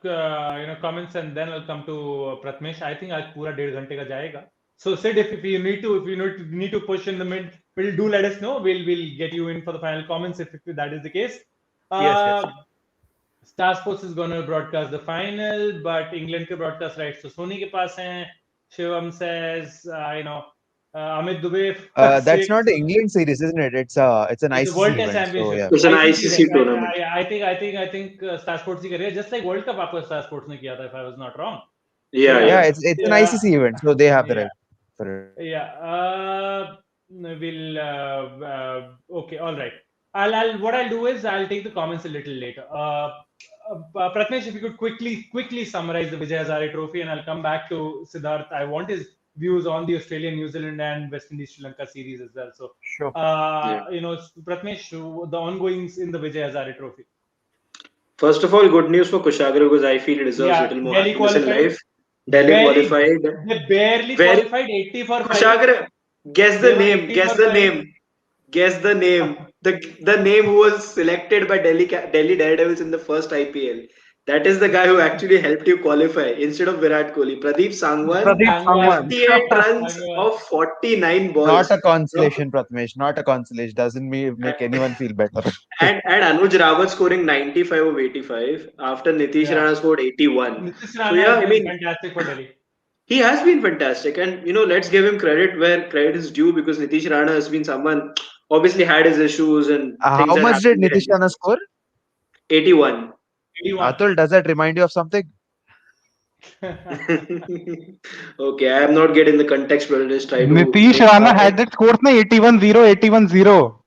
comments and then I'll come to Pratmesh. I think आज पूरा 1.5 घंटे का जाएगा. So Sid, if you need to push in the mid, do let us know. We'll get you in for the final comments if that is the case. Yes. Star Sports is going to broadcast the final, but England के broadcast rights तो Sony के पास हैं. Shivam says, Amit Dubey. That's not the England series, isn't it? It's an ICC World Test event. Championship. So, it's an ICC tournament. I think Star Sports ही करेगा, just like World Cup आपको Star Sports ने किया था, if I was not wrong. It's an ICC event, so they have the right for it. Okay, all right. What I'll do is I'll take the comments a little later. Pratmesh, if you could quickly summarize the Vijay Hazare Trophy, and I'll come back to Siddharth. I want his views on the Australian, New Zealand, and West Indies Sri Lanka series as well. So, sure. Pratmesh, the ongoings in the Vijay Hazare Trophy. First of all, good news for Kushagra because I feel he deserves a little more happiness in life. Delhi qualified. They barely qualified 80 for 5. Kushagra, guess the name. The name who was selected by Delhi Daredevils in the first IPL. That is the guy who actually helped you qualify instead of Virat Kohli. Pradeep Sangwan. 58 runs of 49 balls. Not a consolation, Pratmesh. Not a consolation. Doesn't make anyone feel better. and Anuj Rawat scoring 95 of 85 after Nitish Rana scored 81. Nitish Rana has been fantastic for Delhi. He has been fantastic, and let's give him credit where credit is due because Nitish Rana has been someone obviously had his issues and how much did Nitish Rana score? 81. Atul, does that remind you of something? Okay, I am not getting the context, but let's try to. Nitish Rana had that score na 81-0.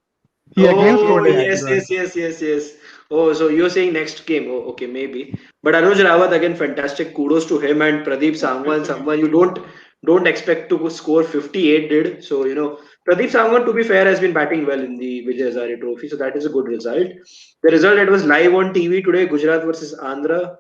He again scored it. Yes. Oh, so you're saying next game? Oh, okay, maybe. But Anuj Rawat again, fantastic. Kudos to him and Pradeep Sangwan. Someone you don't expect to score 58 did. So Pradeep Sangwan, to be fair, has been batting well in the Vijay Hazare Trophy. So that is a good result. The result that was live on TV today: Gujarat versus Andhra.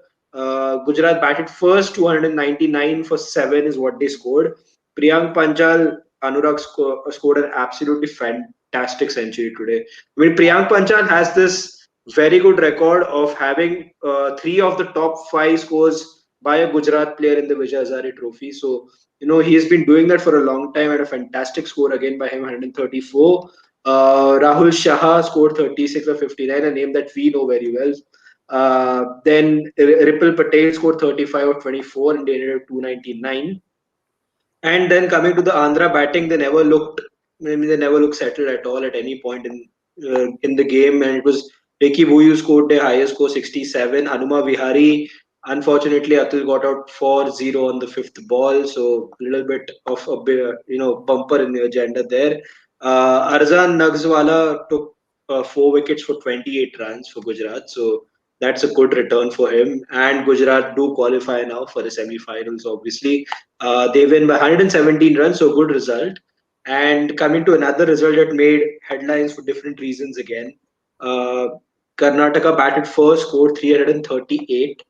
Gujarat batted first, 299 for 7 is what they scored. Priyank Panchal, Anurag scored an absolutely fantastic century today. I mean, Priyank Panchal has this very good record of having 3 of the top 5 scores by a Gujarat player in the Vijay Hazare Trophy. So, he has been doing that for a long time, and a fantastic score again by him, 134. Rahul Shah scored 36 or 59, a name that we know very well. Then Ripple Patel scored 35 or 24 and they ended at 299. And then coming to the Andhra batting, they never looked settled at all at any point in the game. And it was Ricky Bhuyu scored the highest score, 67. Hanuma Vihari, unfortunately, Atul got out 4-0 on the fifth ball, so a little bit of bumper in the agenda there. Arzan Nagswala took 4 wickets for 28 runs for Gujarat, so that's a good return for him. And Gujarat do qualify now for the semi-finals, obviously. They win by 117 runs, so good result. And coming to another result that made headlines for different reasons again, uh, Karnataka batted first, scored 338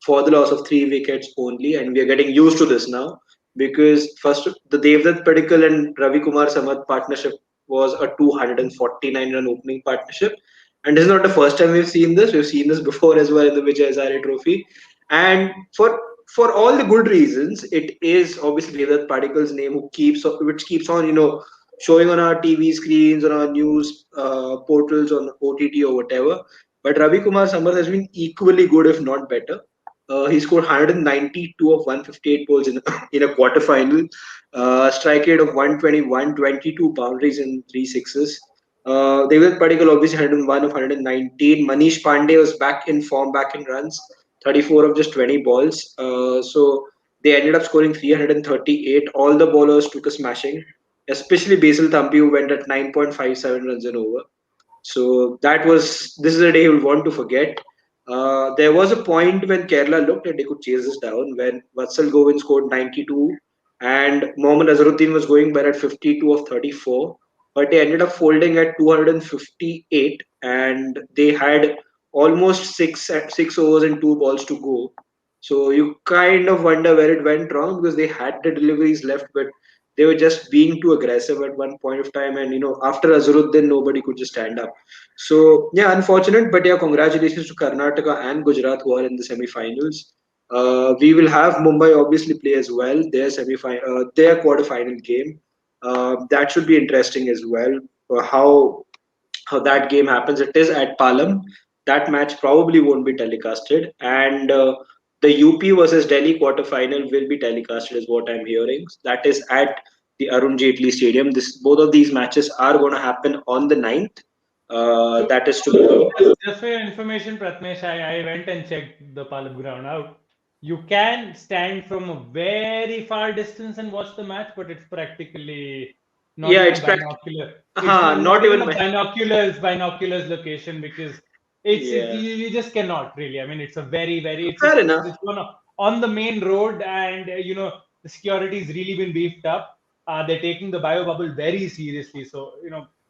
for the loss of 3 wickets only, and we are getting used to this now because first the Devdutt Padikkal and Ravi Kumar Samath partnership was a 249-run opening partnership, and this is not the first time we've seen this. We've seen this before as well in the Vijay Hazare Trophy, and for all the good reasons, it is obviously Devdutt Padikkal's name which keeps on showing on our TV screens, on our news portals, on OTT or whatever. But Ravi Kumar Samath has been equally good, if not better. He scored 192 of 158 balls in a quarterfinal, strike rate of 121, 22 boundaries and 3 sixes. David Padikkal obviously 101 of 119. Manish Pandey was back in form, back in runs, 34 of just 20 balls. So they ended up scoring 338. All the bowlers took a smashing, especially Basil Thampi, who went at 9.57 runs an over. So this is a day you'll want to forget. There was a point when Kerala looked and they could chase this down when Vatsal Govind scored 92 and Mohammad Azharuddin was going by at 52 of 34, but they ended up folding at 258 and they had almost six overs and 2 balls to go. So you kind of wonder where it went wrong because they had the deliveries left, but they were just being too aggressive at one point of time. And after Azharuddin, nobody could just stand up. So yeah, unfortunate, but yeah, congratulations to Karnataka and Gujarat who are in the semi-finals. We will have Mumbai obviously play as well their quarter-final game. That should be interesting as well. How that game happens. It is at Palam. That match probably won't be telecasted, and the UP versus Delhi quarterfinal will be telecasted, is what I'm hearing. That is at the Arun Jaitley Stadium. Both of these matches are going to happen on the 9th. That is tomorrow. Just for your information, Pratmesh, I went and checked the Palam ground out. You can stand from a very far distance and watch the match, but it's practically not Yeah, even it's a binocular. It's not not even even a binoculars location because yeah. you just cannot really. I mean, it's a very Fair enough. it's on the main road, and the security's really been beefed up. They're taking the bio bubble very seriously. So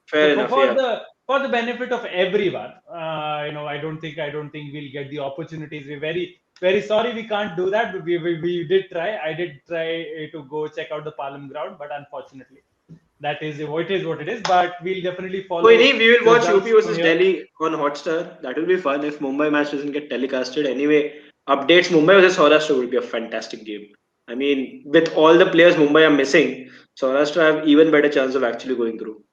Fair enough. Yeah. for the benefit of everyone, I don't think we'll get the opportunities. We're very sorry we can't do that, but we did try. I did try to go check out the Palam ground, but unfortunately, that is what it is. But we'll definitely So, follow we will watch UP results from versus here. Delhi on Hotstar. That will be fun if Mumbai match doesn't get telecasted. Anyway, updates Mumbai versus Saurashtra will be a fantastic game. I mean, with all the players Mumbai are missing, Saurashtra have even better chance of actually going through.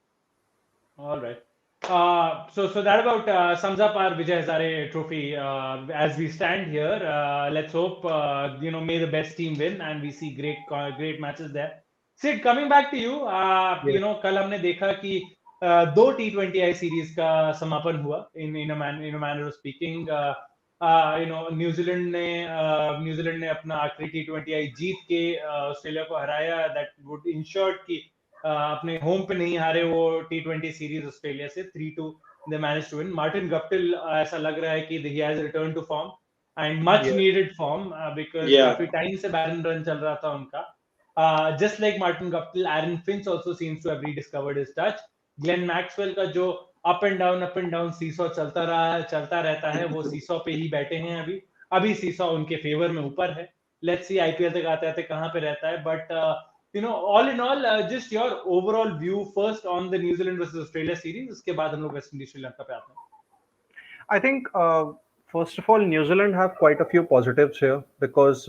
All right. So that about sums up our Vijay Hazare Trophy. As we stand here, let's hope may the best team win and we see great matches there. Sid, coming back to you, कल हमने देखा कि दो T20I series का समापन हुआ in a manner of speaking. New Zealand ने अपना आखिरी T20I जीत के ऑस्ट्रेलिया को हराया. दैट वुड इंश्योर कि अपने होम पे नहीं हारे वो T20 सीरीज ऑस्ट्रेलिया से 3-2 they manage to win. Martin Guptill ऐसा लग रहा है कि he has return to form and much needed form because काफी टाइम से बैरन रन चल रहा था उनका. Just like Martin Guptill, Aaron Finch also seems to have rediscovered his touch. Glenn Maxwell का जो अप एंड डाउन सीसॉ चलता रहता है, वो सीसॉ पे ही बैठे हैं अभी सीसॉ उनके फेवर में ऊपर है. लेट्स सी आईपीएल तक आते आते कहां पे रहता है. But all in all, just your overall view first on the New Zealand versus Australia series. उसके बाद हम लोग वेस्ट इंडीज श्रीलंका पे आते हैं. I think, first of all, New Zealand have quite a few positives here because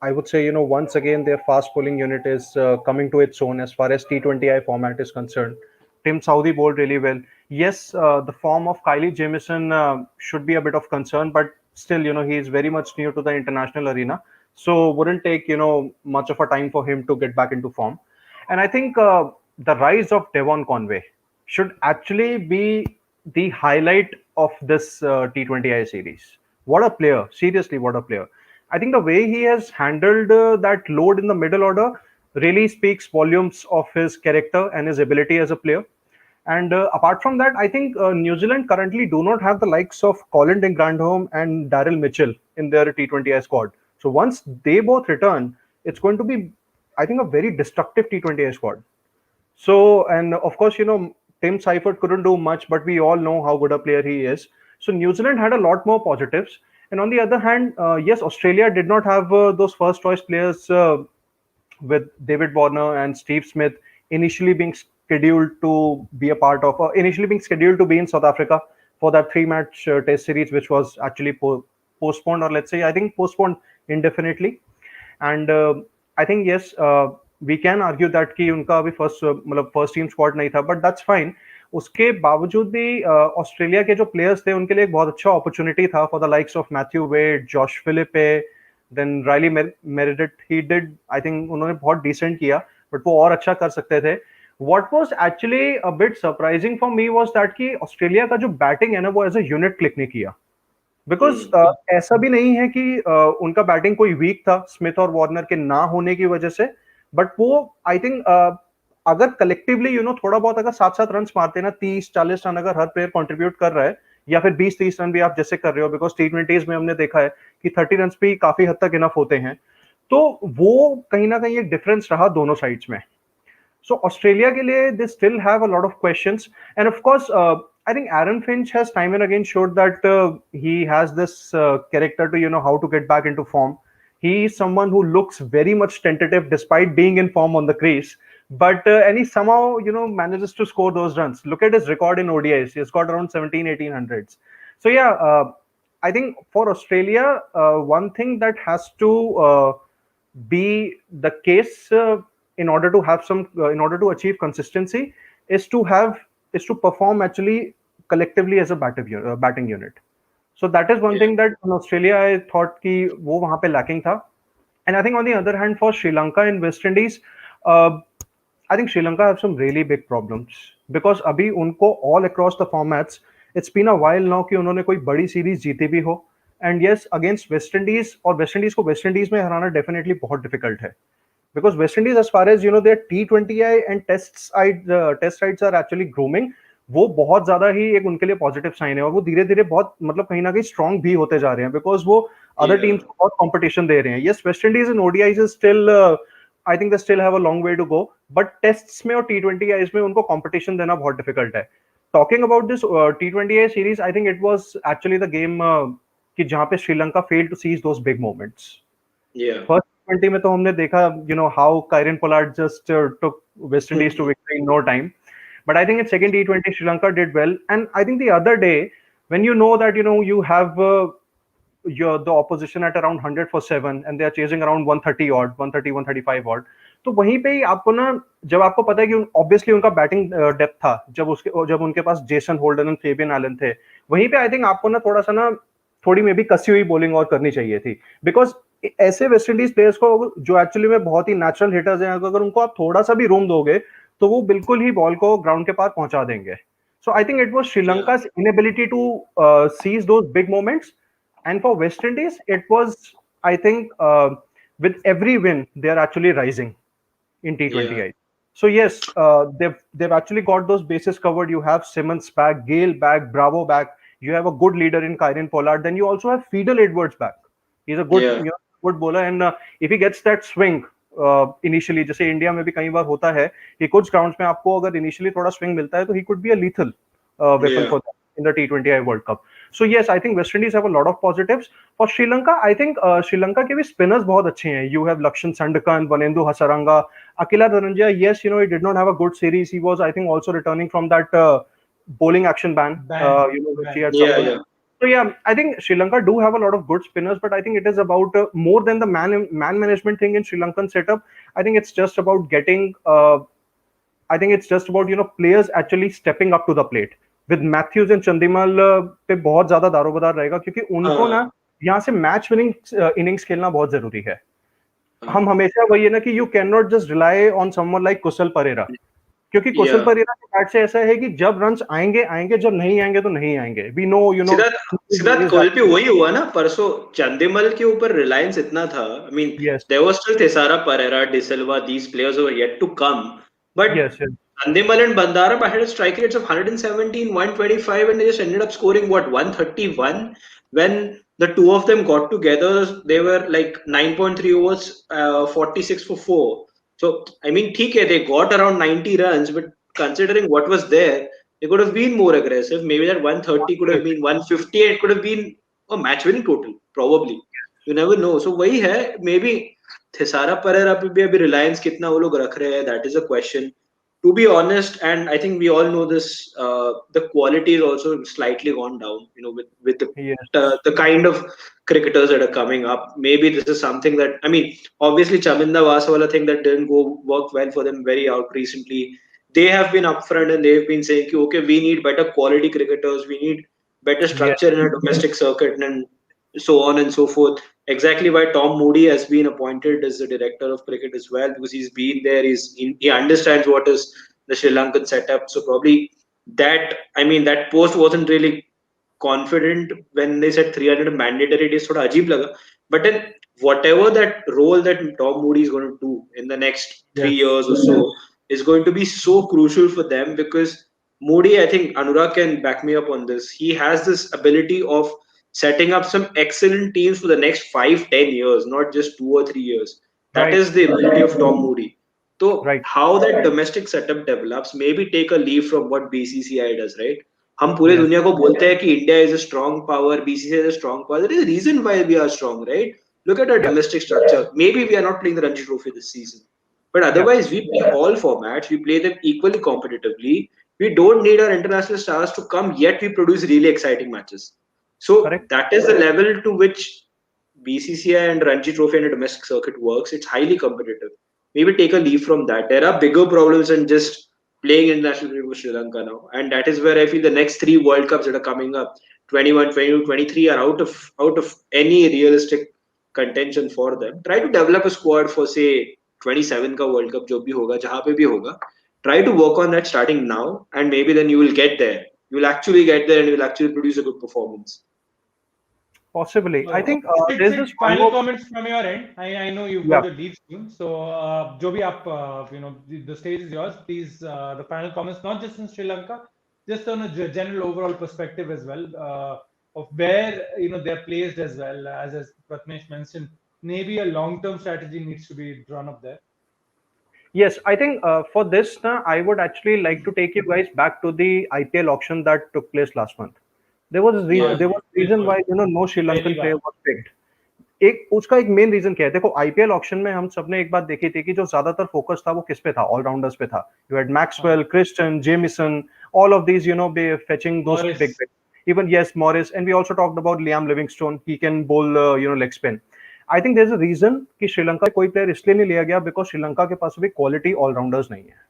I would say, once again, their fast bowling unit is coming to its own as far as T20I format is concerned. Tim Southee bowled really well. Yes, the form of Kylie Jamieson should be a bit of concern, but still, he is very much new to the international arena. So wouldn't take, much of a time for him to get back into form. And I think the rise of Devon Conway should actually be the highlight of this T20I series. What a player! Seriously, what a player! I think the way he has handled that load in the middle order really speaks volumes of his character and his ability as a player. And apart from that, I think New Zealand currently do not have the likes of Colin de Grandhomme and Daryl Mitchell in their T20I squad. So once they both return, it's going to be, I think, a very destructive T20I squad. So, and of course, Tim Seifert couldn't do much, but we all know how good a player he is. So, New Zealand had a lot more positives. And on the other hand, yes, Australia did not have those first choice players with David Warner and Steve Smith initially being scheduled to be a part of, initially being scheduled to be in South Africa for that 3-match test series, which was actually postponed, or let's say, I think postponed indefinitely. And I think, yes, we can argue that कि उनका अभी first team squad नहीं था, but that's fine. उसके बावजूद भी Australia के जो प्लेयर्स थे उनके लिए एक बहुत अच्छा अपॉर्चुनिटी था for the likes of Matthew Wade, Josh Philippe, then Riley Meredith. He did, I think उन्होंने बहुत डिसेंट किया, बट वो और अच्छा कर सकते थे. What was actually a bit surprising for me was that कि ऑस्ट्रेलिया का जो बैटिंग है ना वो एज अ यूनिट क्लिक नहीं किया. बिकॉज ऐसा भी नहीं है कि उनका बैटिंग कोई वीक था स्मिथ और वार्नर के ना होने की वजह से, बट वो आई थिंक अगर कलेक्टिवली थोड़ा बहुत अगर 7-7 रन मारते ना, 30-40 रन अगर हर प्लेयर कंट्रीब्यूट कर रहा है, या फिर 20-30 रन भी आप जैसे कर रहे हो, बिकॉज T20s में हमने देखा है कि 30 रन भी काफी हद तक इनफ होते हैं, तो वो कहीं ना कहीं एक डिफरेंस रहा दोनों साइड्स में. So Australia के लिए they still have a lot of questions, and of course I think Aaron Finch has time and again showed that he has this character to how to get back into form. He is someone who looks very much tentative despite being in form on the crease, but and he somehow manages to score those runs. Look at his record in ODIs; he's got around 17-1800s. So yeah, I think for Australia, one thing that has to be the case. In order to have in order to achieve consistency is to perform actually collectively as a batting unit. So that is one thing that in Australia I thought कि वो वहाँ पे lacking था. And I think on the other hand for Sri Lanka and West Indies, I think Sri Lanka have some really big problems because अभी उनको all across the formats it's been a while now कि उन्होंने कोई बड़ी series जीती भी हो. And yes, against West Indies, और West Indies को West Indies में हराना definitely बहुत difficult है. Because West Indies, as far as their T20I and test sides are actually grooming, वो बहुत ज्यादा ही एक उनके लिए पॉजिटिव साइन है, और वो धीरे धीरे बहुत मतलब कहीं ना कहीं स्ट्रॉन्ग भी होते जा रहे हैं बिकॉज वो अदर टीम्स को बहुत कंपटीशन दे रहे हैं. Yes, West Indies in ODIs is still, I think they still have a long way to go, but tests में और T20Is में उनको कंपटीशन देना बहुत डिफिकल्ट है. Talking about this T20I series, I think it was actually the game कि जहां पे Sri Lanka failed to seize those big moments. First T20 में तो हमने देखा how Kieron Pollard just took West Indies to victory in no time. But I think in second T20 Sri Lanka did well, and I think the other day when that you have the opposition at around 100 for 7 and they are chasing around 130 odd, 135 odd, तो वहीं पे ही आपको ना, जब आपको पता है कि ऑब्वियसली उनका बैटिंग डेप्थ था, जब उनके पास Jason Holden and Fabian Allen थे, वहीं पे आई थिंक आपको ना थोड़ा सा ना थोड़ी में भी कसी हुई बॉलिंग और करनी चाहिए थी. बिकॉज ऐसे वेस्ट इंडीज प्लेयर्स को जो एक्चुअली में बहुत ही नेचुरल हिटर्स हैं, अगर उनको आप थोड़ा सा भी रूम दोगे तो वो बिल्कुल ही बॉल को ग्राउंड के पार पहुंचा देंगे. So I think it was Sri Lanka's inability to seize those big moments, and for West Indies it was, I think, with every win they are actually rising in T20I. So yes, they've actually got those bases covered. You have Simmons back, Gale back, Bravo back. You have a good leader in Kieron Pollard. Then you also have Fiedel Edwards back. He's a good good bowler, and if he gets that swing initially, जैसे India में भी कई बार होता है कि कुछ grounds में आपको अगर इनिशियली थोड़ा स्विंग मिलता है तो he could be a lethal weapon for them in the T20I World Cup. So yes, I think West Indies have a lot of positives. For Sri Lanka, I think Sri Lanka के भी spinners बहुत अच्छे हैं. You have Lakshan Sandakan, Vanendu Hasaranga, Akila Dhananjaya. Yes, he did not have a good series. He was, I think, also returning from that bowling action ban, which he had suffered. Yeah. So yeah, I think Sri Lanka do have a lot of good spinners, but I think it is about more than the man management thing in Sri Lankan setup. I think it's just about getting. I think it's just about players actually stepping up to the plate. With Matthews and Chandimal पे बहुत ज्यादा दारोमदार रहेगा क्योंकि उनको ना यहाँ से match winning innings खेलना बहुत जरूरी है. हम हमेशा वही है ना कि you can not just rely on someone like Kushal Perera, क्योंकि कुशल परेरा के बैट से ऐसा है कि जब रन्स आएंगे आएंगे, जब नहीं आएंगे तो नहीं आएंगे. वी नो सिद्धार्थ कल पे वही हुआ ना परसों. चंदीमल के ऊपर रिलायंस इतना था. I mean there was still Thisara, Perera, de Silva, these players were yet to come, but Chandimal and Bandaram had a strike rates of 117, 125, and they just ended up scoring 131. When the two of them got together, they were like 9.3 overs, 46 for 4. So, I mean, they got around 90 runs, but considering what was there, they could have been more aggressive. Maybe that 130 could have been 150, and it could have been a match winning total, probably. You never know. So, वही है, maybe थेसारा Perera पे भी अभी Reliance कितना वो लोग रख रहे हैं, that is a question. To be honest, and I think we all know this, the quality is also slightly gone down, with the kind of cricketers that are coming up. Maybe this is something that, I mean, obviously Chaminda Vasawala thing that didn't work well for them very out recently. They have been upfront and they've been saying, okay, we need better quality cricketers, we need better structure in a domestic circuit, and so on and so forth. Exactly why Tom Moody has been appointed as the director of cricket as well, because he's been there. He understands what is the Sri Lankan setup. So probably that post wasn't really confident when they said 300 mandatory days. Thoda ajib laga. But then whatever that role that Tom Moody is going to do in the next 3 years or so is going to be so crucial for them, because Moody, I think Anurag can back me up on this. He has this ability of setting up some excellent teams for the next 5-10 years, not just 2 or 3 years. That is the ability of Tom Moody. So how that domestic setup develops, maybe take a leaf from what BCCI does, right? हम पूरे दुनिया को बोलते हैं कि India is a strong power, BCCI is a strong power. There is a reason why we are strong, right? Look at our domestic structure. Maybe we are not playing the Ranji Trophy this season, but otherwise we play all formats. We play them equally competitively. We don't need our international stars to come, yet we produce really exciting matches. So that is the level to which BCCI and Ranji Trophy and a domestic circuit works. It's highly competitive. Maybe take a leaf from that. There are bigger problems than just playing international cricket with Sri Lanka now, and that is where I feel the next 3 World Cups that are coming up, 21, 22, 23, are out of any realistic contention for them. Try to develop a squad for say 27 का World Cup जो भी होगा, जहाँ पे भी होगा. Try to work on that starting now, and maybe then you will get there. You will actually get there, and you will actually produce a good performance. Possibly. I think there's this final comments from your end. I know you've got to leave soon. So, जो भी आप, the stage is yours. Please, the final comments, not just in Sri Lanka, just on a general overall perspective as well, of where they're placed as well. As Pratmesh mentioned, maybe a long-term strategy needs to be drawn up there. Yes, I think for this, I would actually like to take you guys back to the IPL auction that took place last month. There was a reason why no Sri Lankan player was picked. उसका एक main reason क्या है? देखो, IPL auction में हम सबने एक बात देखी थी कि जो ज्यादातर फोकस था वो किस पे था? ऑलराउंडर्स पे था. You had Maxwell, Christian, Jamieson, all of these fetching those big bits. Even Morris, and we also talked about Liam Livingstone. He can bowl leg spin. I think there's a reason कि श्रीलंका कोई player इसलिए नहीं लिया गया because Sri Lanka के पास भी quality allrounders नहीं है.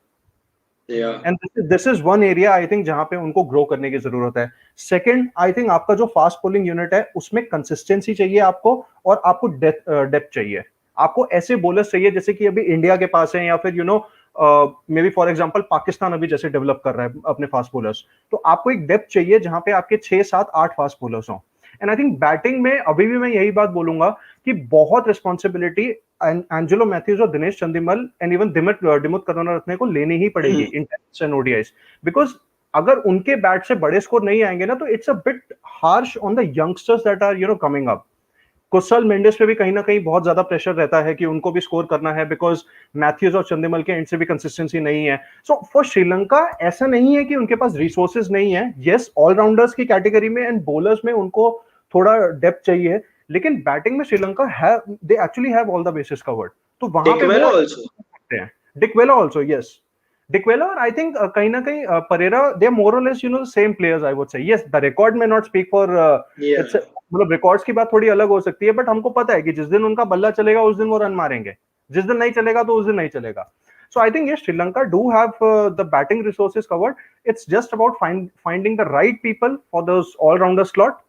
And this is one area I think जहां पे उनको ग्रो करने की जरूरत है. Second, I think आपका जो फास्ट बॉलिंग यूनिट है उसमें कंसिस्टेंसी चाहिए आपको, और आपको डेप्थ चाहिए. आपको ऐसे बॉलर्स चाहिए जैसे कि अभी इंडिया के पास है, या फिर may be for example Pakistan अभी जैसे डेवलप कर रहा है अपने फास्ट बॉलर्स. तो आपको एक डेप्थ चाहिए जहां पे आपके 6, 7, 8 फास्ट बॉलर्स हों. एंड आई थिंक बैटिंग में अभी भी मैं यही बात बोलूंगा कि बहुत रिस्पॉन्सिबिलिटी एंजेलो मैथ्यूज और दिनेश चंदीमल एंड इवन दिमुथ करुणारत्ने को लेनी ही पड़ेगी इन टेस्ट एंड ओडीआईज, बिकॉज अगर उनके बैट से बड़े स्कोर नहीं आएंगे ना तो it's a bit harsh on the youngsters that are coming up. Kushal Mendis पे भी कहीं ना कहीं बहुत ज्यादा प्रेशर रहता है कि उनको भी स्कोर करना है, बिकॉज मैथ्यूज और चंदीमल के एंड से भी कंसिस्टेंसी नहीं है. सो फॉर श्रीलंका ऐसा नहीं है कि उनके पास रिसोर्सेज नहीं है. यस, ऑलराउंडर्स की कैटेगरी में एंड बॉलर्स में उनको थोड़ा डेप्थ चाहिए, लेकिन बैटिंग में श्रीलंका है, they actually have all the basis covered. तो वहां पे वो सकते हैं. डिक वेला also, yes. De Quella, I think kahin na kahin Pereira, they are more or less the same players. I would say yes, the record may not speak for it's मतलब records की बात थोड़ी अलग हो सकती है, but हमको पता है कि जिस दिन उनका बल्ला चलेगा उस दिन वो रन मारेंगे, जिस दिन नहीं चलेगा तो उस दिन नहीं चलेगा. So I think yes, Sri Lanka do have the batting resources covered. It's just about finding the right people for those all-rounder slot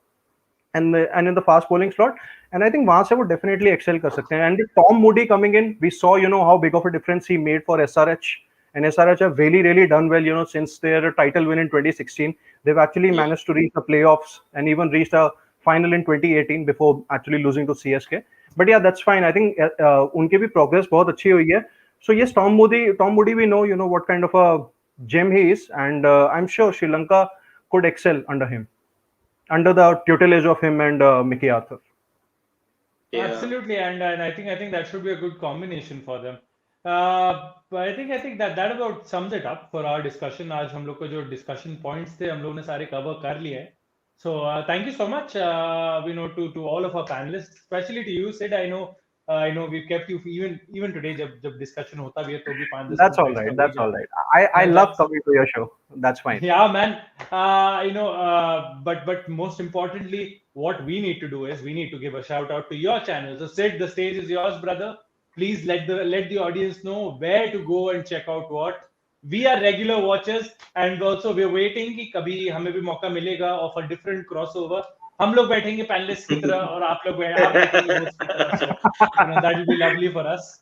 and in the fast bowling slot. And I think वहां से वो definitely excel कर सकते हैं. And with Tom Moody coming in, we saw how big of a difference he made for SRH. And SRH have really done well, since their title win in 2016. They've actually managed to reach the playoffs and even reached a final in 2018 before actually losing to CSK. But yeah, that's fine. I think उनकी भी progress बहुत अच्छी हुई है. So yes, Tom Moody, we know, what kind of a gem he is, and I'm sure Sri Lanka could excel under him, under the tutelage of him and Mickey Arthur. Absolutely, and I think that should be a good combination for them. But I think that about sums it up for our discussion. आज हम लोग को जो discussion points थे हम लोग ने सारे cover कर लिए हैं. So thank you so much, to all of our panelists, especially to you, Sid. I know we've kept you even today जब discussion होता भी है तो भी 5-10 That's all right. That's all right. I love coming to your show. That's fine. Yeah, man. But most importantly, what we need to do is we need to give a shout out to your channel. So Sid, the stage is yours, brother. Please let the audience know where to go and check out what. We are regular watchers and also we're waiting कि कभी हमें भी मौका मिलेगा of a different crossover. हम लोग बैठेंगे panelist की तरह और आप बैठेंगे होस्ट की तरह. So that will be lovely for us.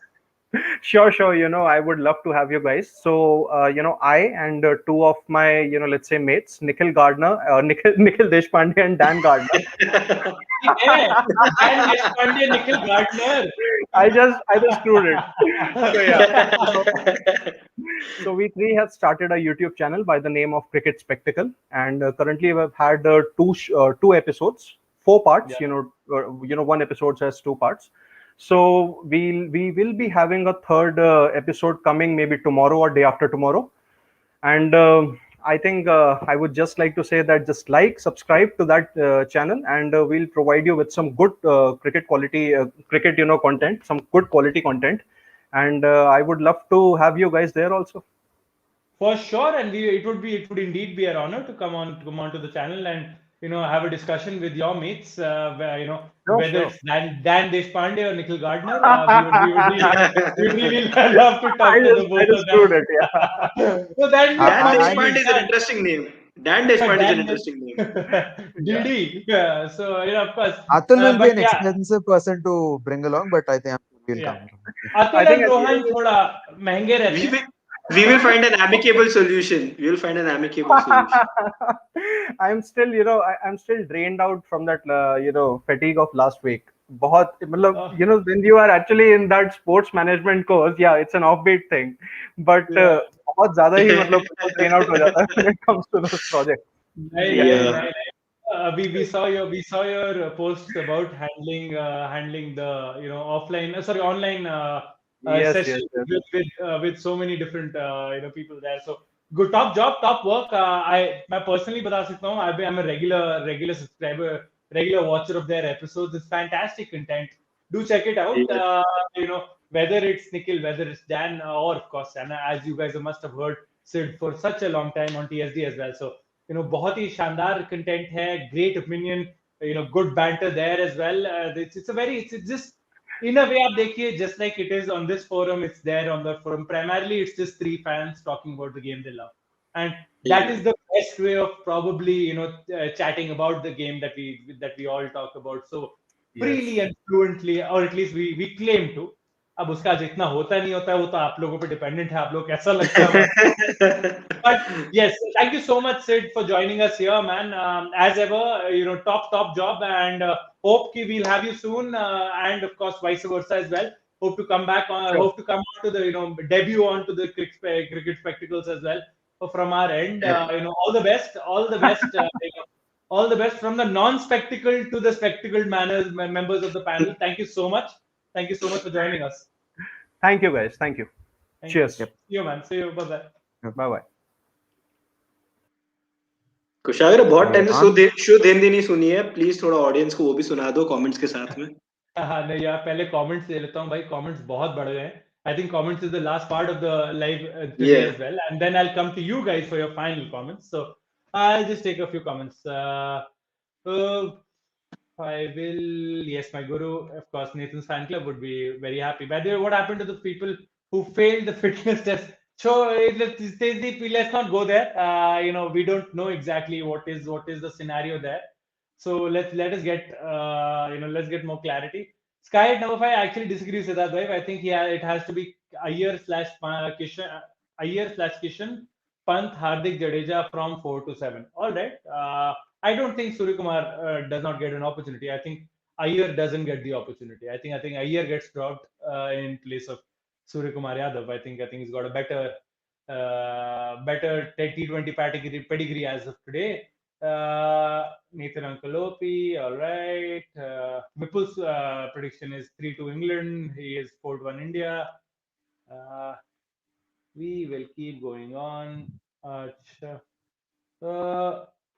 Sure. I would love to have you guys. So, I and two of my, let's say mates, Nikhil Deshpande and Dan Gardner. Dan Deshpande, Nikhil Gardner. I just screwed it. So, yeah. So we three have started a YouTube channel by the name of Cricket Spectacle, and currently we've had two episodes, 4 parts. Yeah. One episode has 2 parts. So we will be having a third episode coming maybe tomorrow or day after tomorrow. And I think I would just like to say that just subscribe to that channel, and we'll provide you with some good cricket quality, content, some good quality content. And I would love to have you guys there also. For sure, and it would indeed be an honor to come on to the channel and have a discussion with your mates, whether it's Dan Deshpande or Nikhil Gardner. We would really love to talk to the both of them. Yeah. So Dan Deshpande is an interesting name. Dan Deshpande is an interesting name. DD. So of course. Atul will be an expensive person to bring along, but I think we'll come. Atul and Rohan थोड़ा महंगे रहते हैं. We will find an amicable solution. We will find an amicable solution. I'm still drained out from that, fatigue of last week. बहुत मतलब, when you are actually in that sports management course, yeah, it's an offbeat thing. But बहुत ज़्यादा ही मतलब drain out हो जाता है when it comes to those projects. We saw your posts about handling the online session with so many different people there. So good, top job, top work. मैं personally बता सकता हूँ, I'm a regular subscriber, regular watcher of their episodes. It's fantastic content. Do check it out. Whether it's Nikhil, whether it's Dan, or of course, and as you guys must have heard Sid for such a long time on TSD as well. So बहुत ही शानदार content है, great opinion, good banter there as well. It's just in a way आप देखिए, just like it is on this forum, it's there on the forum. Primarily, it's just 3 fans talking about the game they love, and that is the best way of probably chatting about the game that we all talk about so freely and fluently, or at least we claim to. अब उसका जितना होता नहीं होता वो तो आप लोगों पे डिपेंडेंट है, आप लोग कैसा लगता है. But yes, thank you so much, Sid, for joining us here, man. As ever, top job, and hope we'll have you soon, and of course vice versa as well. Hope to come back on. Hope to come on to the debut onto the cricket spectacles as well. So from our end, all the best, all the best from the non-spectacled to the spectacled members of the panel. Thank you so much. Thank you so much for joining us. Thank you, guys. Thank you. Cheers. See you, man. See you. Bye-bye. Bye-bye. Kushagra बहुत time से शुद्ध हिंदी नहीं सुनी है, please थोड़ा audience को वो भी सुना दो कमेंट्स के साथ में. हाँ नहीं यार, पहले कमेंट्स दे लेता हूँ भाई. कमेंट्स बहुत बढ़ गए हैं. I think comments is the last part of the live today as well, and then I'll come to you guys for your final comments. So I'll just take a few comments. I will. Yes, my guru, of course, Nathan's fan club would be very happy. By the way, what happened to the people who failed the fitness test? So let's not go there. We don't know exactly what is the scenario there. So let us get let's get more clarity. Sky at number 5 actually disagrees with that. I think it has to be Iyer slash Kishan, Pant, Hardik, Jadeja from 4 to 7. All right. I don't think Suryakumar does not get an opportunity. I think Iyer doesn't get the opportunity. I think Iyer gets dropped in place of Suryakumar Yadav. I think he's got a better T20 pedigree as of today. Nathan Ankalopi, all right. Vipul's prediction is 3-2 England. He is 4-1 India. We will keep going on.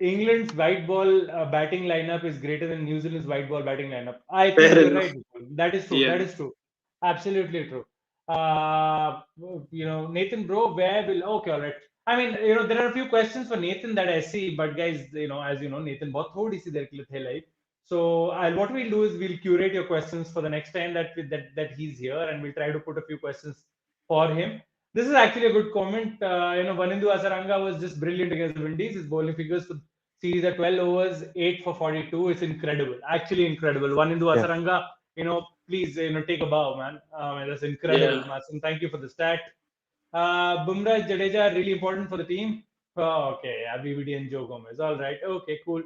England's white ball batting lineup is greater than New Zealand's white ball batting lineup. I think Fair you're enough. right. That is true. Yeah. That is true. Absolutely true. Nathan, bro, where will? Okay, all right. I mean, there are a few questions for Nathan that I see, but guys, as you know, Nathan, बहुत थोड़ी सी देर के लिए थे live. So what we'll do is we'll curate your questions for the next time that he's here, and we'll try to put a few questions for him. This is actually a good comment. Vanindu Asaranga was just brilliant against the Windies. His bowling figures for series at 12 overs, 8 for 42. It's incredible. Actually incredible. Vanindu Asaranga, please, take a bow, man. That's incredible, Mason. Thank you for the stat. Bumrah, Jadeja are really important for the team. Oh, okay, BBD and Joe Gomez. All right. Okay, cool.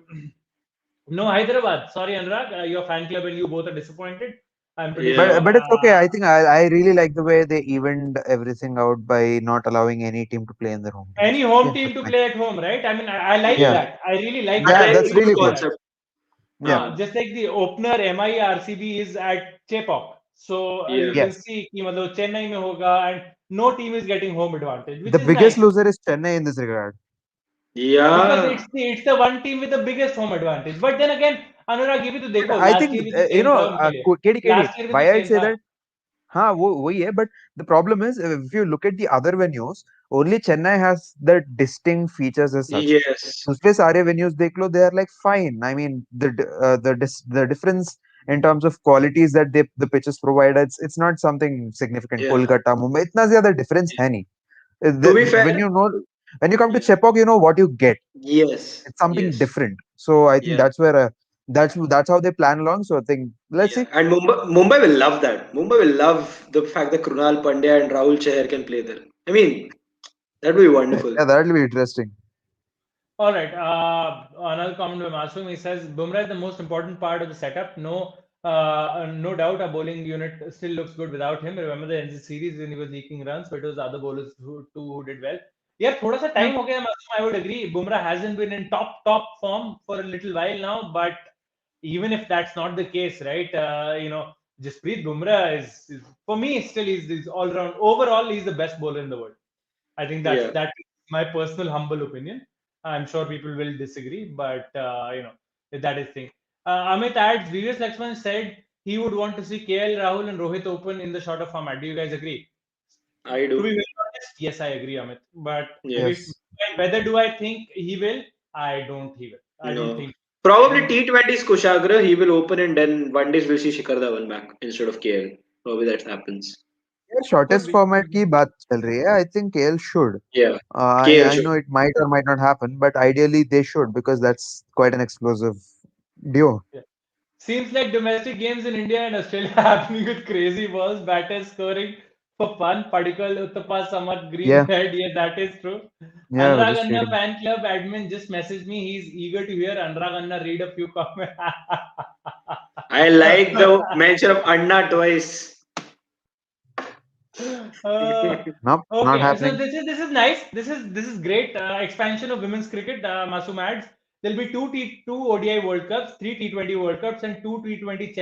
No, Hyderabad. Sorry, Anurag. Your fan club and you both are disappointed. I'm pretty sure. But it's okay. I think I really like the way they evened everything out by not allowing any team to play in their home. Any home team to play at home, right? I mean, I like that. I really like Yeah, that. that's really good. Concept. Just like the opener MI RCB is at Chepauk. So you can see कि मतलब Chennai में होगा and no team is getting home advantage, which The is biggest nice. loser is Chennai in this regard. Because it's the one team with the biggest home advantage. But then again, Anurag, ये भी तो देखो, I last think year भी तो same था उनके लिए. KD, Last year भी why तो I'd same say था. that, वही है, but the problem is if you look at the other venues, only Chennai has the distinct features as such. Yes. दूसरे सारे venues देख लो, they are like fine. I mean, the difference in terms of qualities that the pitches provide, it's not something significant. Kolkata, Mumbai, इतना ज़्यादा difference है नहीं. To be fair, When you come to Chepauk, you know what you get. Yes. It's something different. So I think that's where that's how they plan along. So I think let's see. And Mumbai will love that. Mumbai will love the fact that Krunal Pandya and Rahul Chahar can play there. I mean, that would be wonderful. Yeah, that'll be interesting. All right. Another comment by Masum. He says Bumrah is the most important part of the setup. No doubt, our bowling unit still looks good without him. Remember the NZ series when he was leaking runs, but it was the other bowlers who did well. Yeah, थोड़ा सा time हो गया, Masum. I would agree. Bumrah hasn't been in top form for a little while now, but even if that's not the case, right? Jasprit Bumrah is for me still he's all round. Overall, he's the best bowler in the world. I think that is my personal humble opinion. I'm sure people will disagree, but that is thing. Amit adds, Vives Lakshman said he would want to see KL Rahul and Rohit open in the shorter format. Do you guys agree? I do. To be very honest, yes, I agree, Amit. But Yes. whether do I think he will? I don't. He will. I don't think. Probably T20's Kushagra, he will open and then one day we'll see Shikhar Dhawan back instead of KL. Probably that happens. Yeah, shortest format की बात चल रही है. I think KL should. Yeah. I know it might or might not happen, but ideally they should because that's quite an explosive duo. Yeah. Seems like domestic games in India and Australia happening with crazy balls, batters scoring for fun. Padikal, Uttapa, Samat, Green, Head. Yeah, that is true. Yeah, Anurag just Anna reading. fan club admin just messaged me. He's eager to hear Anurag Anna read a few comments. I like the mention of Anna twice. Nope, not Okay, so happening. this is nice. This is great. Expansion of women's cricket. Masum adds there'll be two ODI World Cups, three T20 World Cups, and two T20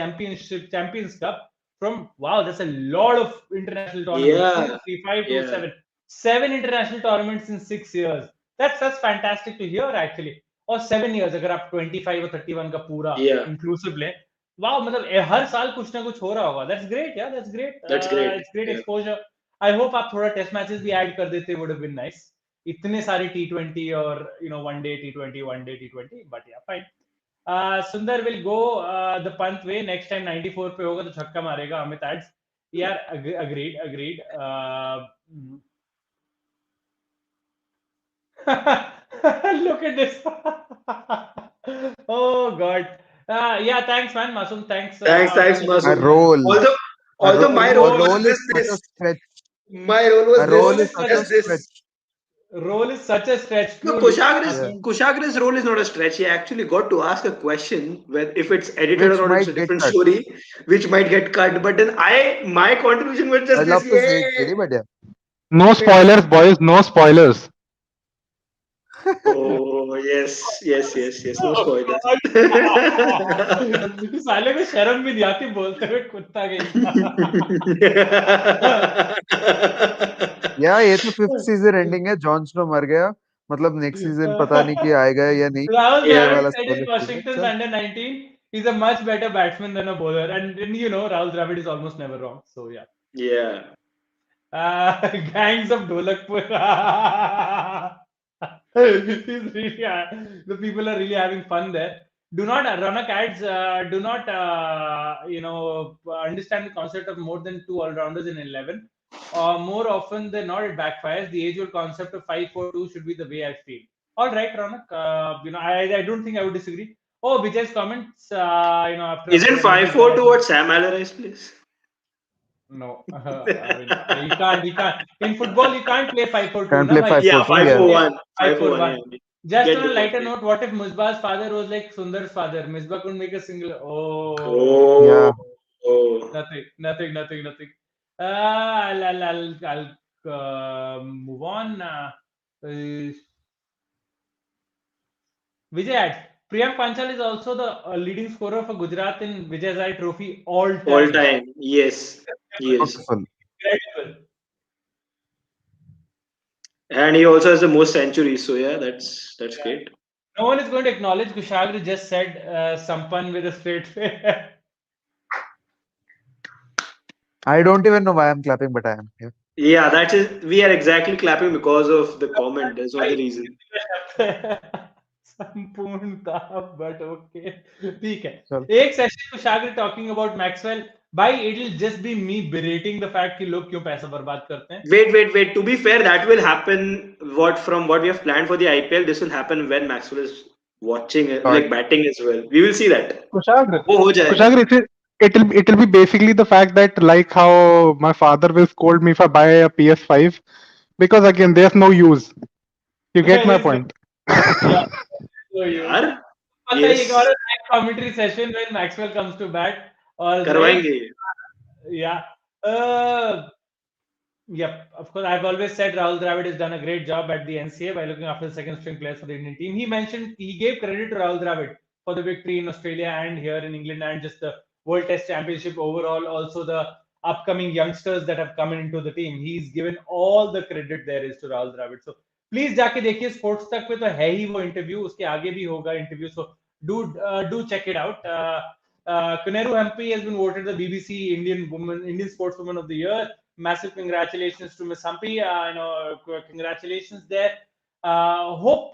Champions Cup. That's a lot of international tournaments. Yeah. 2, 3, 5, 2, 7. 7 international tournaments in 6 years. That's fantastic to hear actually. Or 7 years, अगर आप 25 or 31 का पूरा inclusive ले. वाह, मतलब हर साल कुछ ना कुछ हो रहा होगा. That's great, yeah, that's great. That's great. It's great Yeah. exposure. I hope आप थोड़ा टेस्ट मैचेस भी ऐड कर देते, would have been nice. इतने सारे T20 और one day T20, one day T20, but yeah, fine. Sundar will go the punt way. Next time 94 पे होगा तो छक्का मारेगा अमित एड्स. यार agreed. Look at this. Oh God. Yeah, thanks, man. Masoom, thanks. Thanks, A Masoom. role. Although my A role role was is just such a this. stretch. My role was A role this. is such a Just stretch. this. Role is such a stretch. No, Truly. Kushagra's role is not a stretch. He actually got to ask a question where if it's edited Which or not, it's might a get different cut. story, which might get cut. But then my contribution was just I this. love to say it, really, but yeah. No spoilers, boys. No spoilers. Oh yes. No Oh, spoilers. God. साले को शर्म भी नहीं आती बोलते हुए कुत्ता कहीं का. Yeah, ये तो 5th season ending है. जॉन स्नो मर गया. मतलब next season पता नहीं कि आएगा या नहीं. Rahul Yeah. ये Dravid वाला said in spoiler free है. Washington's चल. under 19, he's a much better batsman than a bowler, and Rahul Dravid is almost never wrong. So yeah. Yeah. Gangs of Dholakpur. He's really, the people are really having fun there. Do not, Ronak adds, do not, understand the concept of more than two all-rounders in 11. More often than not, it backfires. The age-old concept of 5-4-2 should be the way I feel. All right, Ronak. I don't think I would disagree. Oh, Vijay's comments. After Isn't 5-4-2 what Sam Allardyce plays? No, I mean, you can't. In football, you can't play 5-4-2, Can't na play bhai? 5-4-2, Yeah, yeah. 5-4-1. 5-4-1. 5-4-1. Yeah. Just Get on the a lighter point. note, what if Musbah's father was like Sundar's father? Misbah couldn't make a single. Oh, Oh. Yeah. Oh. nothing. I'll move on. Vijay adds, Priyank Panchal is also the leading scorer for Gujarat in Vijay Trophy all All time. time. Yes. Yes. Beautiful. Incredible. And he also has the most centuries. So yeah, that's Yeah. great. No one is going to acknowledge Kushagra just said Sampan with a straight face. I don't even know why I'm clapping, but I am. Yeah. Yeah, that is. We are exactly clapping because of the comment. There's no other reason. संपूर्णता but okay ठीक है चल. एक session Kushagra talking about Maxwell भाई it'll just be me berating the fact कि लोग क्यों पैसा बर्बाद करते हैं. Wait. To be fair, that will happen. From what we have planned for the IPL, this will happen when Maxwell is watching, like batting as well. We will see that. Kushagra, वो हो जाएगा. Kushagra, it'll be basically the fact that like how my father will scold me if I buy a PS5 because again there's no use. You get my point. Yeah. So यार, पता है yes. एक और commentary session when Maxwell comes to bat और करवाएंगे. yeah. Yep, of course. I've always said Rahul Dravid has done a great job at the NCA by looking after the second string players for the Indian team. He gave credit to Rahul Dravid for the victory in Australia and here in England and just the World Test Championship overall. Also the upcoming youngsters that have come into the team. He's given all the credit there is to Rahul Dravid. So please जाके देखिए sports तक पे तो है ही वो interview उसके आगे भी होगा interview so do check it out. Kuneru Hampi has been voted the BBC Indian Sportswoman of the Year. Massive congratulations to Miss Humpy. Congratulations there. Hope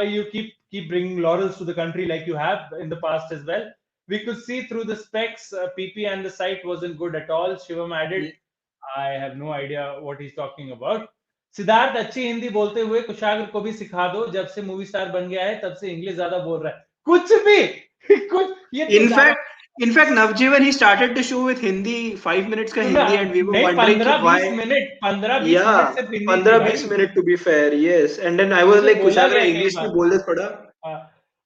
you keep bringing laurels to the country like you have in the past as well. We could see through the specs, PP and the site wasn't good at all. Shivam added, I have no idea what he's talking about. Siddharth अच्छी हिंदी बोलते हुए कुशाग्र को भी सिखा दो जब से movie star बन गया है तब से इंग्लिश ज्यादा बोल रहा है कुछ भी कुछ ये In fact, Navjeevan, he started the show with Hindi, 5 minutes ka Hindi, and we were wondering 15-20 minute 15-20 yeah, minute सिर्फ Hindi 15-20 minute to be fair, yes. And then I was like, Kushagra, English में बोल दे थोड़ा.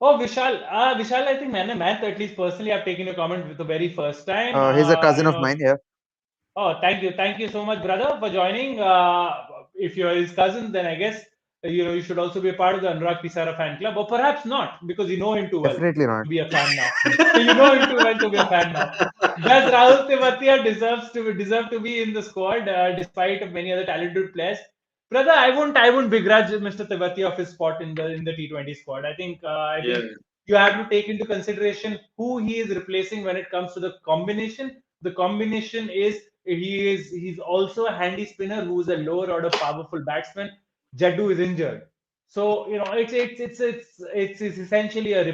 Oh, Vishal, I think मैं at least personally I've taken your comment with the very first time. He's a cousin of mine, yeah. Oh, thank you so much, brother, for joining. If you're his cousin, then I guess you should also be a part of the Anurag Pisara fan club, or perhaps not, because you know him too well. Definitely not. To be a fan now. So you know him too well to be a fan now. Does Rahul Tewatia deserve to be in the squad, despite of many other talented players? Brother, I won't begrudge Mr. Tewatia of his spot in the T20 squad. I think you have to take into consideration who he is replacing when it comes to the combination. The combination is he's also a handy spinner who is a lower order powerful batsman. Jaddu is injured. So it's essentially a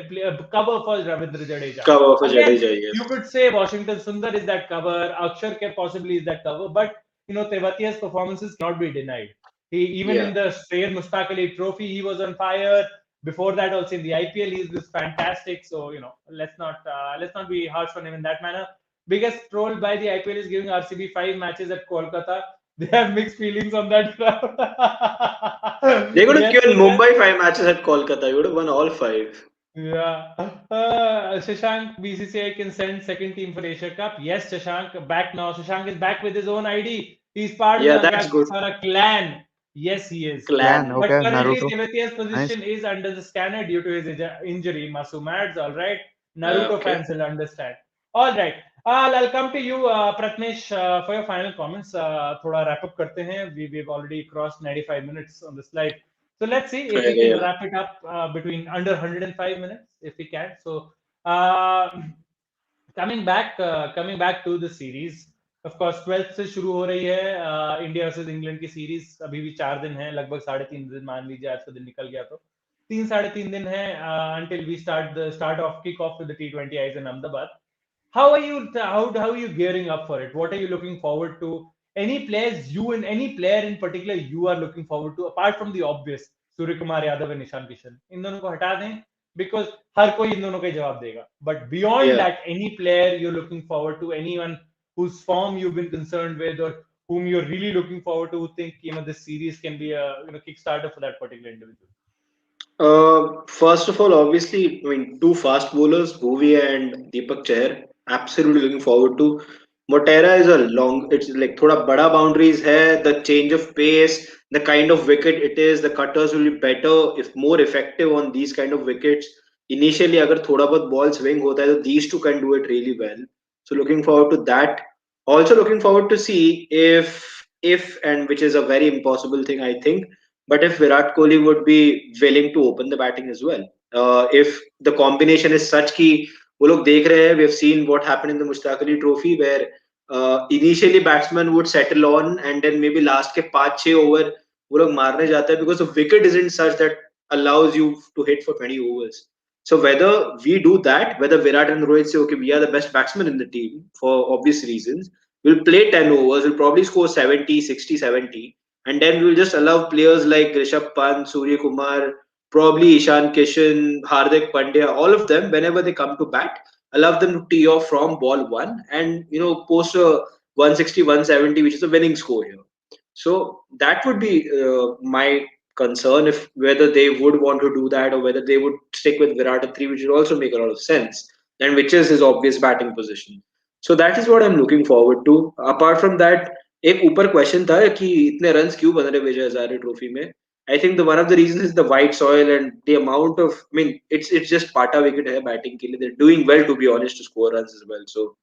cover for Ravindra Jadeja. Cover for Again, Jadeja, yes. you could say Washington Sundar is that cover, Akshar K possibly is that cover, but Tewatia's performances cannot be denied. He even Yeah. in the Syed Mustaq Ali Trophy, he was on fire. Before that, also in the IPL, he was fantastic. So let's not be harsh on him in that manner. Biggest troll by the IPL is giving RCB 5 matches at Kolkata. They have mixed feelings on that ground. They could have Yes, given yes. Mumbai 5 matches at Kolkata. You would have won all 5. Yeah. Shashank, BCCI can send second team for Asia Cup. Yes, Shashank, back now. Shashank is back with his own ID. He's part of Yeah, the that's good. Agaksara clan. Yes, he is. Clan, Clan. But okay, currently, Naruto. Tevatia's Nice. position is under the scanner due to his injury. Masum adds, all right. Naruto Okay. fans will understand. All right. I'll come to you, Pratnesh, for your final comments. थोड़ा wrap up करते हैं. We've already crossed 95 minutes on the slide. So let's see if we can Yeah. wrap it up between under 105 minutes, if we can. So uh, coming back to the series, of course 12th से शुरू हो रही है India versus England की series. अभी भी 4 दिन है, लगभग 3.5 दिन मान लीजिए, आज का दिन निकल गया तो 3 3.5 दिन है until we start off kick off with the T20Is in Ahmedabad. How are you gearing up for it? What are you looking forward to? Any player in particular you are looking forward to apart from the obvious, Surya Kumar Yadav and Nishan Kishan? इन दोनों को हटा दें because हर कोई इन दोनों का ही जवाब देगा. But beyond Yeah. that, any player you're looking forward to, anyone whose form you've been concerned with, or whom you're really looking forward to, who think this series can be a kickstarter for that particular individual? First of all, obviously, I mean, two fast bowlers, Bhuvi and Deepak Chahar. Absolutely looking forward to. Motera is a long. It's like thoda bada boundaries hai. The change of pace, the kind of wicket it is, the cutters will be better if more effective on these kind of wickets. Initially, agar thoda bahut ball swing hota hai, so these two can do it really well. So looking forward to that. Also looking forward to see if and which is a very impossible thing, I think, but if Virat Kohli would be willing to open the batting as well, if the combination is such कि वो लोग देख रहे हैं, we have seen what happened in the Mushtaq Ali Trophy where initially batsmen would settle on and then maybe last के 5-6 over वो लोग मारने जाते हैं because the wicket isn't such that allows you to hit for 20 overs. So whether we do that, whether Virat and Rohit say, okay, we are the best batsmen in the team for obvious reasons, we'll play 10 overs, we'll probably score 70, 60, 70, and then we'll just allow players like Rishabh Pant, Surya Kumar, probably Ishan Kishan, Hardik Pandya, all of them, whenever they come to bat, allow them to tee off from ball one and post a 160, 170, which is a winning score here. So that would be my concern, if whether they would want to do that or whether they would stick with Virat at 3, which would also make a lot of sense, and which is his obvious batting position. So that is what I'm looking forward to. Apart from that, एक ऊपर question था कि इतने runs क्यों बन रहे Vijay Hazare trophy में. I think the one of the reasons is the white soil and the amount of. I mean, it's just पाटा विकेट है बैटिंग के लिए. They're doing well, to be honest, to score runs as well. So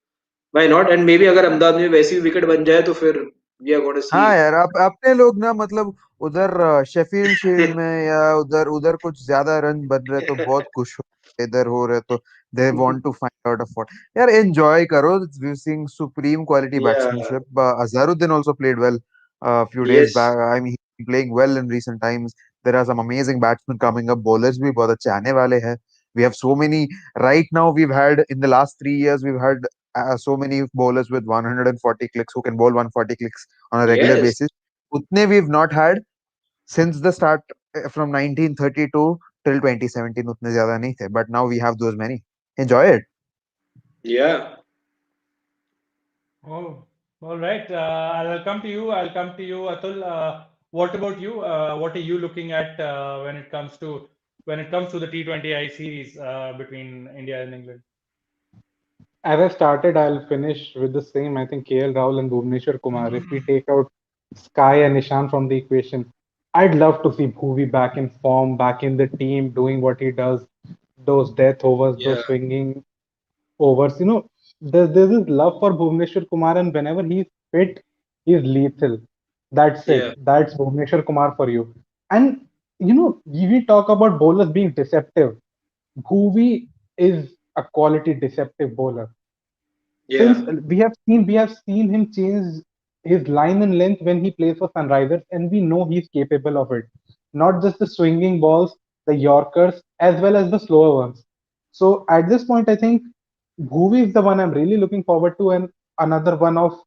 why not? And maybe अगर अहमदाबाद में वैसी wicket बन जाए तो फिर we are going to see. हाँ यार, अपने लोग ना मतलब उधर शेफील्ड शील्ड में या उधर उधर कुछ ज्यादा रन बन रहे तो बहुत खुश हो, इधर हो रहे तो they want to find out a fault. यार एंजॉय करो, we seeing supreme quality Yeah. Batsmanship. Azharuddin also played well few days Yes. back. I mean, he's playing well in recent times. There are some amazing batsmen coming up. Bowlers भी बहुत अच्छे आने वाले हैं. We have so many right now. We've had in the last 3 years. We've had so many bowlers with 140 clicks who can bowl 140 clicks on a regular Yes. basis. Utne we've not had since the start from 1932 till 2017. Utne zyada nahi the, but now we have those many. Enjoy it. Yeah. Oh, all right. I'll come to you. Atul. What about you? What are you looking at when it comes to the T20I series between India and England? As I started, I'll finish with the same. I think KL Rahul and Bhuvneshwar Kumar. If we take out Sky and Nishan from the equation, I'd love to see Bhuvi back in form, back in the team, doing what he does, those death overs, Yeah. those swinging overs. There's this love for Bhuvneshwar Kumar, and whenever he's fit, he's lethal. That's it. Yeah. That's Bhuvneshwar Kumar for you. And we talk about bowlers being deceptive. Bhuvi is a quality deceptive bowler. Since Yeah. we have seen him change his line and length when he plays for Sunrisers, and we know he's capable of it. Not just the swinging balls, the Yorkers, as well as the slower ones. So at this point, I think Bhuvi is the one I'm really looking forward to, and another one of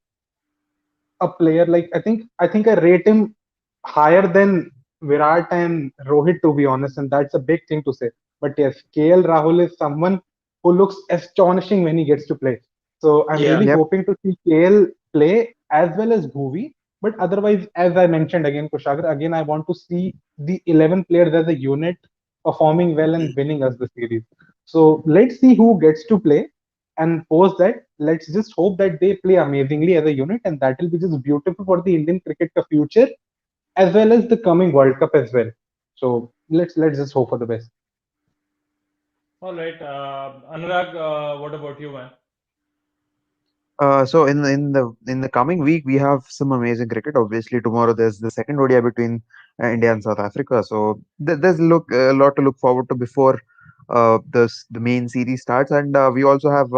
a player like I think I rate him higher than Virat and Rohit, to be honest, and that's a big thing to say. But yes, KL Rahul is someone who looks astonishing when he gets to play. So I'm Yeah. really Yep. hoping to see KL play as well as Bhuvi. But otherwise, as I mentioned again, Kushagar, again I want to see the 11 players as a unit performing well and winning us the series. So let's see who gets to play, and post that, let's just hope that they play amazingly as a unit, and that will be just beautiful for the Indian cricket future as well as the coming World Cup as well. So let's just hope for the best. All right, Anurag, what about you, man? So in the coming week we have some amazing cricket. Obviously tomorrow there's the second ODI between India and South Africa. So there's a lot to look forward to before the main series starts. And we also have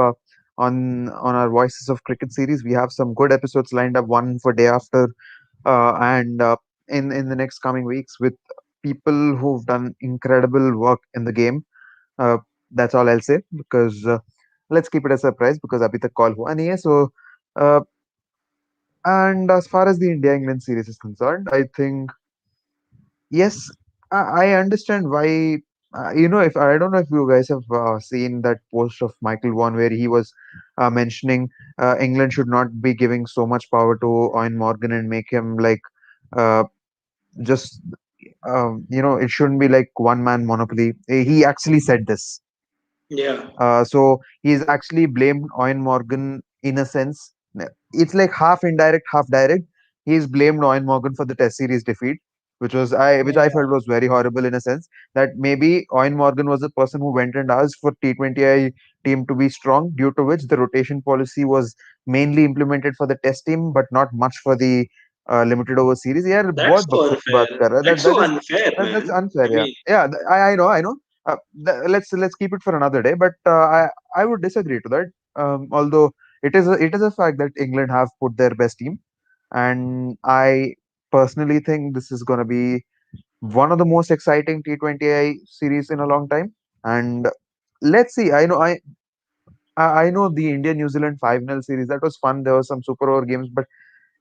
on our Voices of Cricket series we have some good episodes lined up. One for day after and in the next coming weeks with people who've done incredible work in the game. Uh, that's all I'll say because let's keep it a surprise because abhi tak call hua nahi hai. So uh, and as far as the India England series is concerned, I think yes, I understand why. If I don't know if you guys have seen that post of Michael Vaughan where he was mentioning England should not be giving so much power to Owen Morgan and make him like uh, just it shouldn't be like one man monopoly. He actually said this. Yeah. So he's actually blamed Owen Morgan in a sense. It's like half indirect, half direct. He's blamed Owen Morgan for the Test series defeat, which I Yeah, felt was very horrible in a sense that maybe Owen Morgan was the person who went and asked for T20I team to be strong, due to which the rotation policy was mainly implemented for the Test team, but not much for the limited over series. Yeah, That's बहुत so बकवास बात unfair. कर रहा है. That's That so is unfair, that's man. unfair. I Yeah, mean, yeah. I know. Let's keep it for another day. But I would disagree to that. Although it is a fact that England have put their best team, and I personally think this is going to be one of the most exciting T20I series in a long time. And let's see. I know the India New Zealand 5-0 series that was fun. There were some super over games, but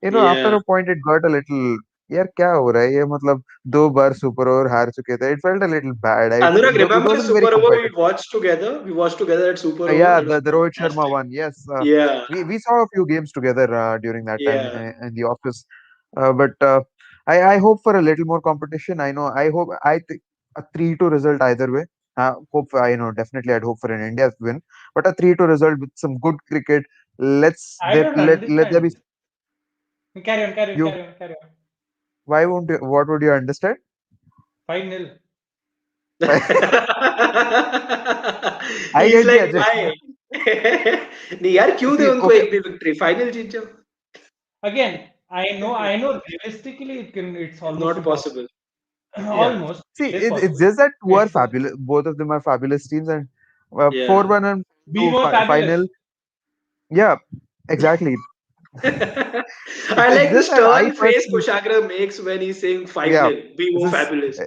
after yeah. a point it got a little. यार क्या हो रहा है ये मतलब दो बार super over हार चुके थे. It felt a little bad. Anurag, It remember the wasn't very Super Over we competitive. watched together? We watched together at Super Over. Yeah, That was the Rohit Sharma fantastic. one. Yes, Yeah, we saw a few games together during that time yeah, in the office. But I hope for a little more competition. I hope I think a 3-2 result either way. I know definitely I'd hope for an India win, but a 3-2 result with some good cricket. I don't Let there be understand. Carry on, carry on, you. carry on, carry on. Why won't you? What would you understand? 5-0. I He's get the like, Ajay. why? नहीं यार क्यों दे See, उनको okay, एक भी victory final जीत जाओ. Again, I know realistically it's almost Not impossible. possible. Yeah, Almost, see, it is it's possible. just that two are It's just fabulous. Both of them are fabulous teams, and yeah. 4-1 and be to more final. fabulous. Yeah, exactly. I It's like the just that I stern face personally, Kushagra makes when he's saying 5 yeah, nil. Be it's more just fabulous.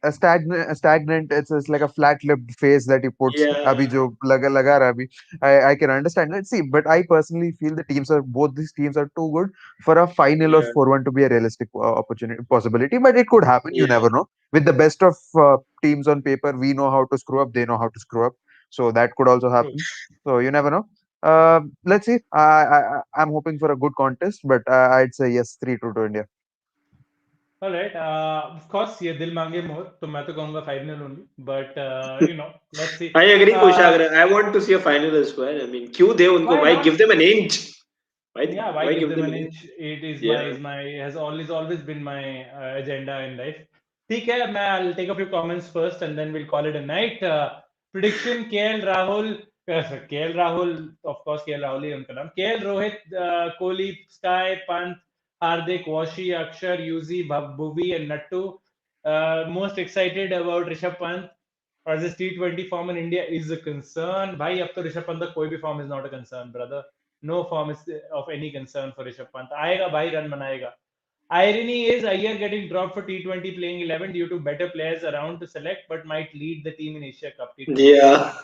a stagnant. It's like a flat-lipped face that he puts. Abhi Yeah, jo laga raha abhi. I can understand that. See, but I personally feel the teams are both these teams are too good for a final or yeah, 4-1 to be a realistic opportunity possibility. But it could happen. You yeah. never know. With the best of teams on paper, we know how to screw up. They know how to screw up. So that could also True. happen. So you never know. Let's see. I'm hoping for a good contest, but I'd say yes, 3-2 to India. All right. Of course, ये दिल मांगे मोर तो मैं तो कहूँगा 5-0 only. But let's see. I agree, Uh, Kushagra. I want to see a final as well. I mean, क्यों दे उनको? why Why not? give them an inch? Why Yeah, why why give give them them an an inch? inch? It is Yeah, my has always been my agenda in life. ठीक है, I'll take a few comments first and then we'll call it a night. Prediction: KL Rahul, KL Rahul, of course KL Rahul ही उनका नाम. KL Rohit, Kohli, Sky, Pant, Hardik, Washi, Akshar, Yuzi, Bhuvi, and Nattu. Most excited about Rishabh Pant. or this T20 form in India is a concern. भाई अब तो ऋषभ पंत का कोई भी form is not a concern, brother. No form is of any concern for Rishabh Pant. आएगा भाई, run बनाएगा. Irony is Iyer getting dropped for T20 playing 11 due to better players around to select, but might lead the team in Asia Cup T20. Yeah.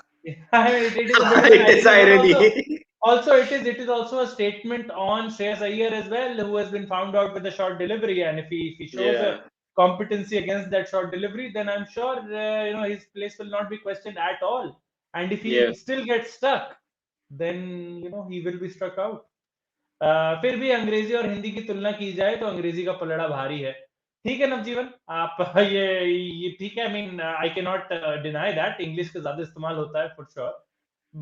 I mean, it is a bit of an It is irony, but irony. also it is also a statement on Shreyas Iyer as well, who has been found out with a short delivery, and if he shows Yeah. a competency against that short delivery, then I'm sure his place will not be questioned at all. And if he Yeah. still gets stuck, then he will be struck out. फिर भी अंग्रेजी और हिंदी की तुलना की जाए तो अंग्रेजी का पलड़ा भारी है. ठीक है नवजीवन, आप ये ठीक है. I mean I can not deny that English का ज्यादा इस्तेमाल होता है for sure,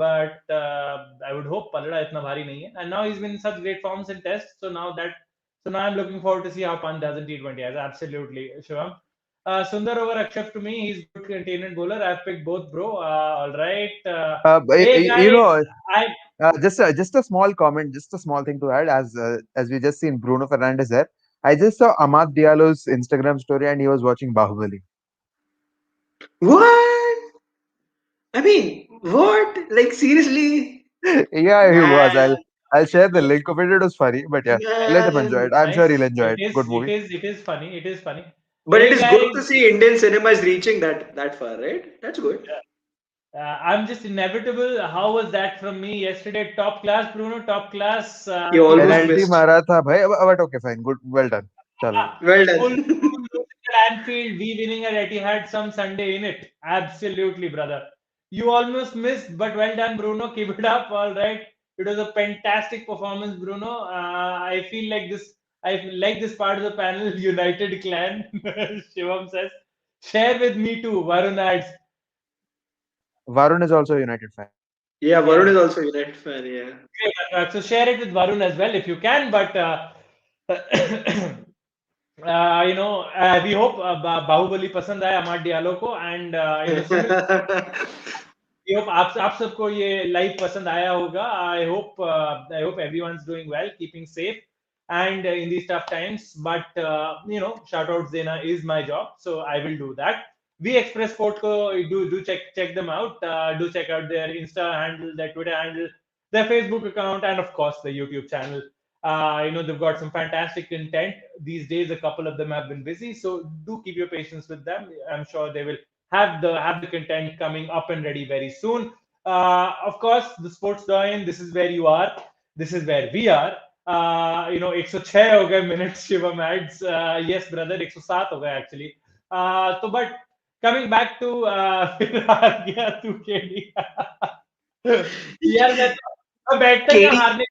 but I would hope पलड़ा इतना भारी नहीं है. And now he is been such great forms in Test, so now I am looking forward to see how Pant does in T20. Absolutely Shivam. Sundar over Akshat to me. He's good containment bowler. I've picked both, bro. All right. Hey guys, I just a small comment, just a small thing to add. As we just seen Bruno Fernandes there, I just saw Amad Diallo's Instagram story, and he was watching Bahubali. What? I mean, what? Like seriously? Yeah, he was. Man. I'll share the link of it. It was funny, but yeah, let him enjoy Man. it. I'm sure nice. he'll enjoy it. Good movie. It is funny. It is funny. But it Hey is good to guys, see Indian cinema is reaching that far, right? That's good. I'm just inevitable. How was that from me yesterday? Top class, Bruno. Top class. You almost Penalty missed. मारा था भाई, but okay, fine, good, well done. चलो. Well Full done. music at Anfield. We winning at Etihad some Sunday in it. Absolutely, brother. You almost missed, but well done, Bruno. Keep it up. All right. It was a fantastic performance, Bruno. I feel like this. I like this part of the panel. United clan. Shivam says. Share with me too. Varun adds. Varun is also a United fan. Yeah, Varun Yeah. is also a United fan. Yeah. Great, Anurag. So share it with Varun as well if you can. But we hope Baahubali पसंद आया अमर Diallo को. And Sumit, we hope आप सबको ये live पसंद आया होगा. I hope everyone's doing well, keeping safe, and in these tough times. But shout outs देना is my job, so I will do that. We Express Sport ko do check them out. Do check out their Insta handle, their Twitter handle, their Facebook account, and of course the YouTube channel. They've got some fantastic content these days. A couple of them have been busy, so do keep your patience with them. I'm sure they will have the content coming up and ready very soon. Of course, the Sports Doyen. This is where you are. This is where we are. 106 हो गए minutes Shivam adds. Yes, brother, 107 हो गए actually. But coming back to फिर हार गया तू KD. यार मैं बैठता क्या KD. हारने.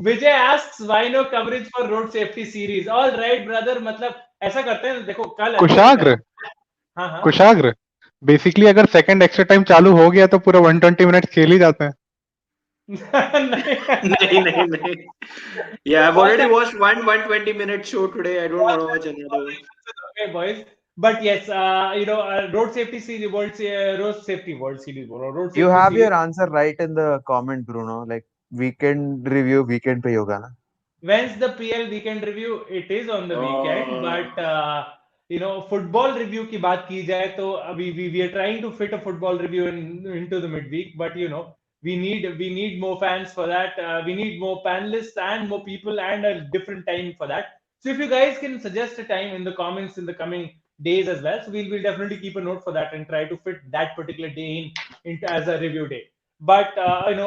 Vijay asks why no coverage for road safety series. All right, brother. मतलब ऐसा करते हैं, देखो कल कुशाग्र हाँ कुशाग्र बेसिकली अगर सेकंड एक्स्ट्रा टाइम चालू हो गया तो पूरा 120 मिनट खेल ही जाते हैं. Nahi. Yeah, I've already watched one 120-minute show today. I don't want to watch another one. Okay, boys. But yes, road safety series, road safety world series, road safety You have series. your answer right in the comment, Bruno. Like weekend review, weekend पे होगा ना. When's the PL weekend review? It is on the weekend, but football review की बात की जाए तो we are trying to fit a football review into the midweek, but we need more fans for that. We need more panelists and more people and a different time for that. So if you guys can suggest a time in the comments in the coming days as well, so we'll definitely keep a note for that and try to fit that particular day into as a review day. But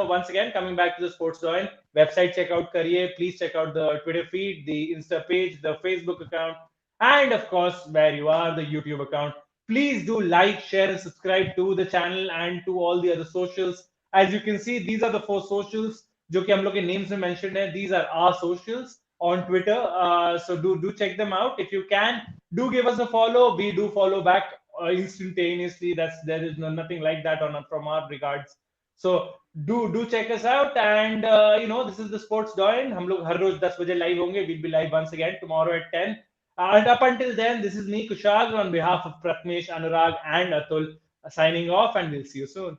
once again, coming back to the Sports Doyen website, check out Career. Please check out the Twitter feed, the Insta page, the Facebook account, and of course, where you are, the YouTube account. Please do like, share, and subscribe to the channel and to all the other socials. As you can see, these are the 4 socials जो कि हम लोग के names में mentioned है. These are our socials on Twitter. So do check them out if you can. Do give us a follow. We do follow back instantaneously. There is nothing like that from our regards. So do check us out, and this is the Sports Doyen. हम लोग हर रोज 10 बजे live होंगे. We'll be live once again tomorrow at 10. And up until then, this is me, Kushag, on behalf of Pratmesh, Anurag, and Atul, signing off, and we'll see you soon.